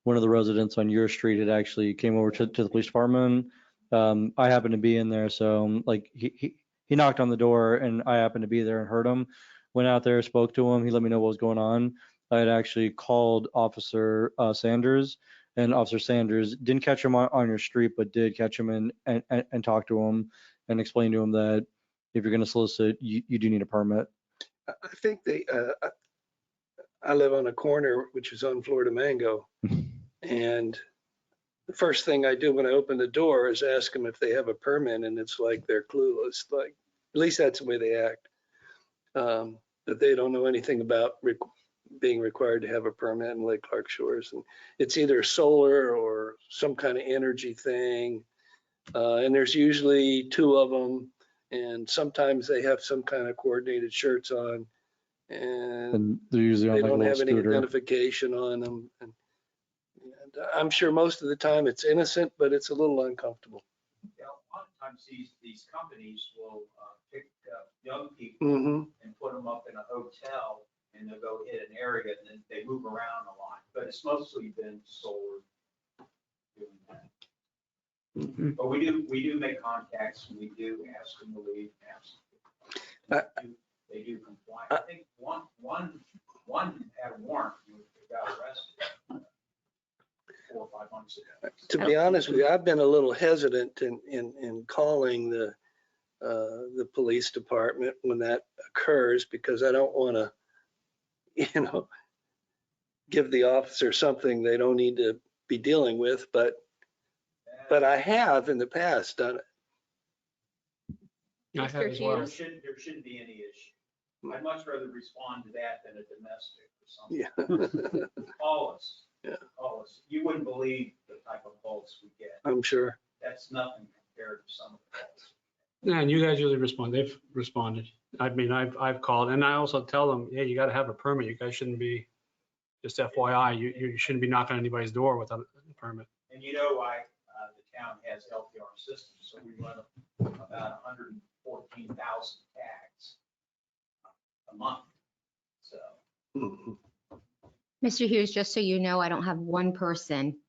one of the residents on your street had actually came over to the police department. I happened to be in there, so like he knocked on the door and I happened to be there and heard him. Went out there, spoke to him. He let me know what was going on. I had actually called Officer Sanders, and Officer Sanders didn't catch him on your street, but did catch him and talk to him and explain to him that if you're going to solicit, you do need a permit. I think I live on a corner, which is on Florida Mango. And the first thing I do when I open the door is ask them if they have a permit, and it's like they're clueless. Like, at least that's the way they act. That they don't know anything about being required to have a permit in Lake Clark Shores. And it's either solar or some kind of energy thing. And there's usually two of them. And sometimes they have some kind of coordinated shirts on. And they're usually on they like a don't little have any scooter. identification on them. And I'm sure most of the time it's innocent, but it's a little uncomfortable. Yeah, a lot of times these companies will pick up young people Mm-hmm. and put them up in a hotel and they'll go hit an area and then they move around a lot. But it's mostly been solar doing that. Mm-hmm. But we do make contacts and we do ask them to leave. They do comply. I think one had a warrant, they got arrested 4 or 5 months ago. To be honest with you, I've been a little hesitant in calling the police department when that occurs, because I don't want to, give the officer something they don't need to be dealing with, but I have in the past done it. I have as well. There shouldn't be any issue. I'd much rather respond to that than a domestic or something. Yeah, Call us. Yeah. Call us. You wouldn't believe the type of calls we get. I'm sure. That's nothing compared to some of the calls. Yeah, and you guys usually respond. They've responded. I mean, I've called, and I also tell them, yeah, you got to have a permit. You guys shouldn't be, just FYI, you shouldn't be knocking on anybody's door without a permit. And you know why the town has LPR systems, so we run about 114,000 tags a month. So. Mhm. Mr. Hughes, just so you know, I don't have one person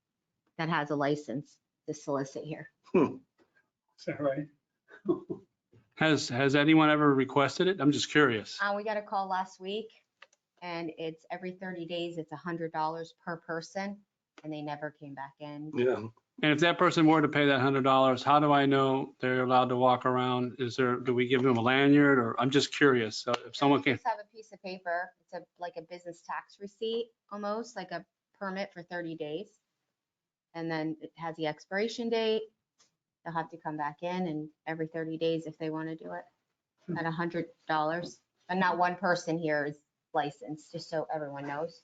that has a license to solicit here. Is that right? Has anyone ever requested it? I'm just curious. We got a call last week and it's every 30 days, it's $100 per person and they never came back in. Yeah. And if that person were to pay that $100, how do I know they're allowed to walk around? Do we give them a lanyard, or I'm just curious. So if someone can, Just have a piece of paper. It's like a business tax receipt, almost like a permit for 30 days. And then it has the expiration date They'll have to come back in and every 30 days if they want to do it at $100. And not one person here is licensed, just so everyone knows.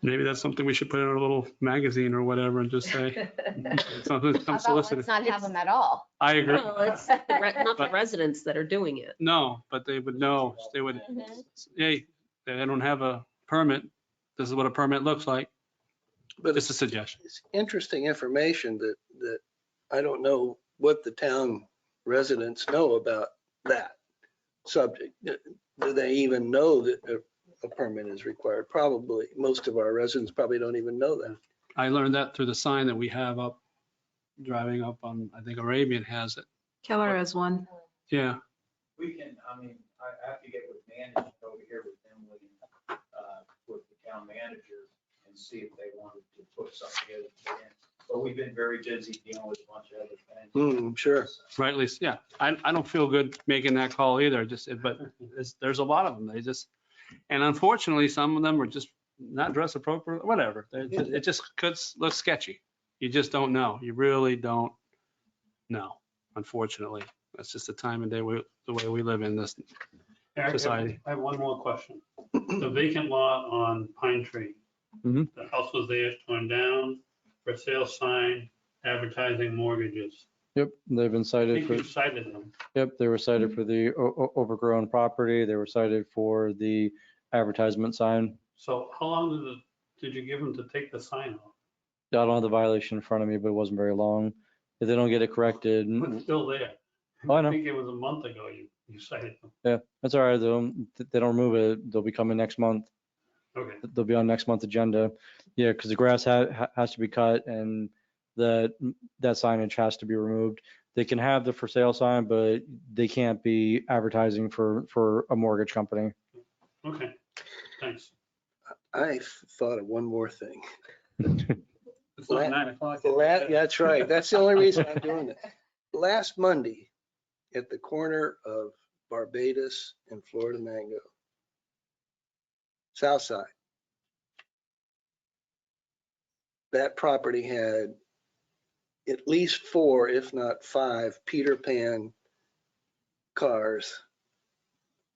Maybe that's something we should put in a little magazine or whatever and just say, something How come about solicit. let's not have them at all? I agree. Well, it's not the residents that are doing it. No, but they would know. They would, hey, they don't have a permit. This is what a permit looks like. But Just a suggestion. it's interesting information that I don't know what the town residents know about that subject. Do they even know that a permit is required? Probably, most of our residents probably don't even know that. I learned that through the sign that we have up, driving up on, I think Arabian has it. Keller has one. Yeah. We can, I mean, I have to get with management over here with Emily, with the town manager and see if they wanted to put something together. But we've been very busy dealing with a bunch of other things. Sure. Rightly, yeah. I don't feel good making that call either, but there's a lot of them. They just, and unfortunately, some of them are just not dressed appropriate, whatever. It just could look sketchy. You just don't know. You really don't know, unfortunately. That's just the time of day, the way we live in this Eric, society. I have one more question. The vacant lot on Pine Tree. Mhm. The house was there, torn down, for sale sign, advertising mortgages. Yep, they've been I cited think for, you cited them. yep, they were cited for the overgrown property. They were cited for the advertisement sign. So how long did you give them to take the sign off? I don't have the violation in front of me, but it wasn't very long. If they don't get it corrected, It's still there. Oh, I know. I think it was a month ago you cited them. yeah, that's all right. They don't remove it. They'll be coming next month. Okay. They'll be on next month's agenda. Yeah, because the grass has to be cut and that signage has to be removed. They can have the for sale sign, but they can't be advertising for a mortgage company. Okay, thanks. I thought of one more thing. It's like 9 o'clock. Yeah, that's right. That's the only reason I'm doing it. Last Monday, at the corner of Barbados and Florida Mango, south side, that property had at least 4, if not 5, Peter Pan cars,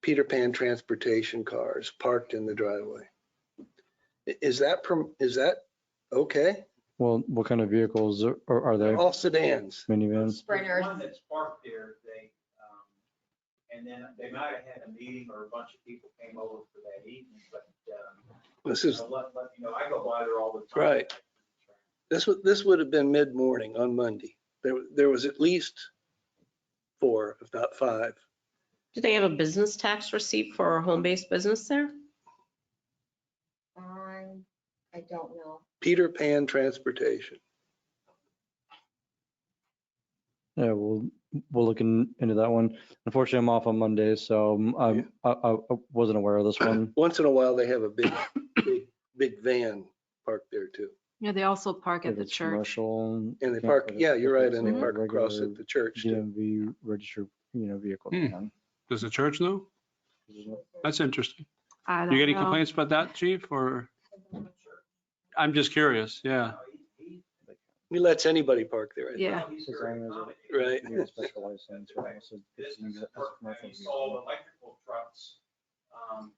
Peter Pan transportation cars parked in the driveway. Is that okay? Well, what kind of vehicles are they? All sedans. Minivans? Sprinters. The one that's parked there, and then they might have had a meeting or a bunch of people came over for that evening, but, This is, I go by there all the time. Right. this would have been mid-morning on Monday. There was at least 4, if not 5. Do they have a business tax receipt for a home-based business there? I don't know. Peter Pan transportation. Yeah, we'll look into that one. Unfortunately, I'm off on Monday, so I wasn't aware of this one. Once in a while, they have a big van parked there too. Yeah, they also park at If the it's church. commercial. And they can't park, put it- yeah, you're if right, it's and they a park across regular at the church too. DMV registered, vehicle. Hmm. Does the church know? That's interesting. I You don't get any know. complaints about that, chief, or? I'm just curious, yeah. He lets anybody park there. I think. Yeah. As long as Right. you get a special license, or else it's Business as a park, commercial you saw vehicle. electrical trucks.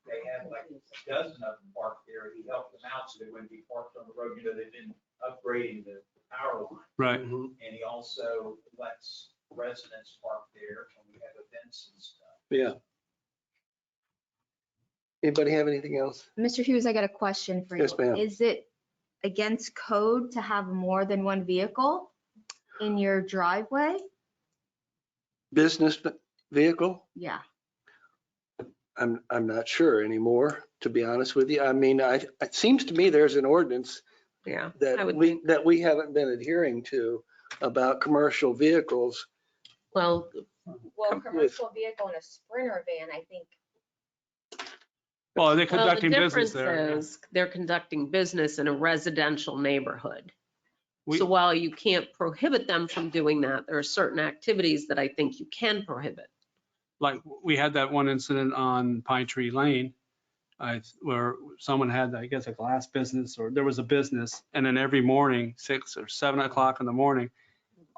They had like a dozen of them parked there. He helped them out so they wouldn't be parked on the road. They've been upgrading the power line. Right. Mhm. And he also lets residents park there when we have events and stuff. Yeah. Anybody have anything else? Mr. Hughes, I got a question for you. Yes, ma'am. Is it against code to have more than one vehicle in your driveway? Business vehicle? Yeah. I'm not sure anymore, to be honest with you. I mean, it seems to me there's an ordinance Yeah. I that would we haven't been adhering to about commercial vehicles. Well, Well, With- commercial vehicle and a Sprinter van, I think. Well, they're the conducting business difference there. is they're conducting business in a residential neighborhood. We- So while you can't prohibit them from doing that, there are certain activities that I think you can prohibit. Like, we had that one incident on Pine Tree Lane, where someone had, I guess, a glass business, or there was a business, and then every morning, 6 or 7 o'clock in the morning,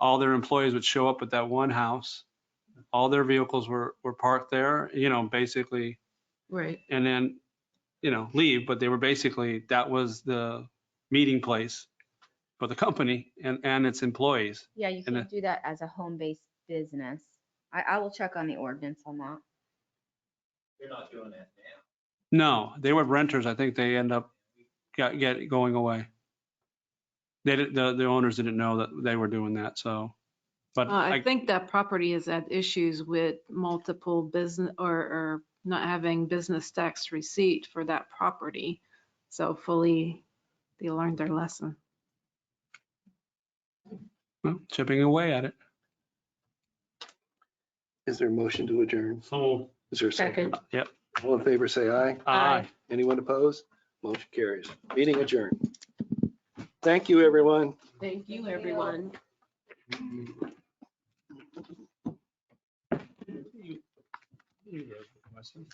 all their employees would show up at that one house. All their vehicles were parked there, basically, Right. and then, leave. But they were basically, that was the meeting place for the company and its employees. Yeah, you And can't do that as a home-based business. I will check on the ordinance on that. They're not doing that now. No, they were renters. I think they end up going away. They didn't, the owners didn't know that they were doing that, so. But I think that property has had issues with multiple business or not having business tax receipt for that property. So hopefully they learned their lesson. well, chipping away at it. Is there a motion to adjourn? So Is there a second? Second. Yep. All in favor, say aye. Aye. Anyone opposed? Motion carries. Meeting adjourned. Thank you, everyone. Thank you, everyone. You have a question?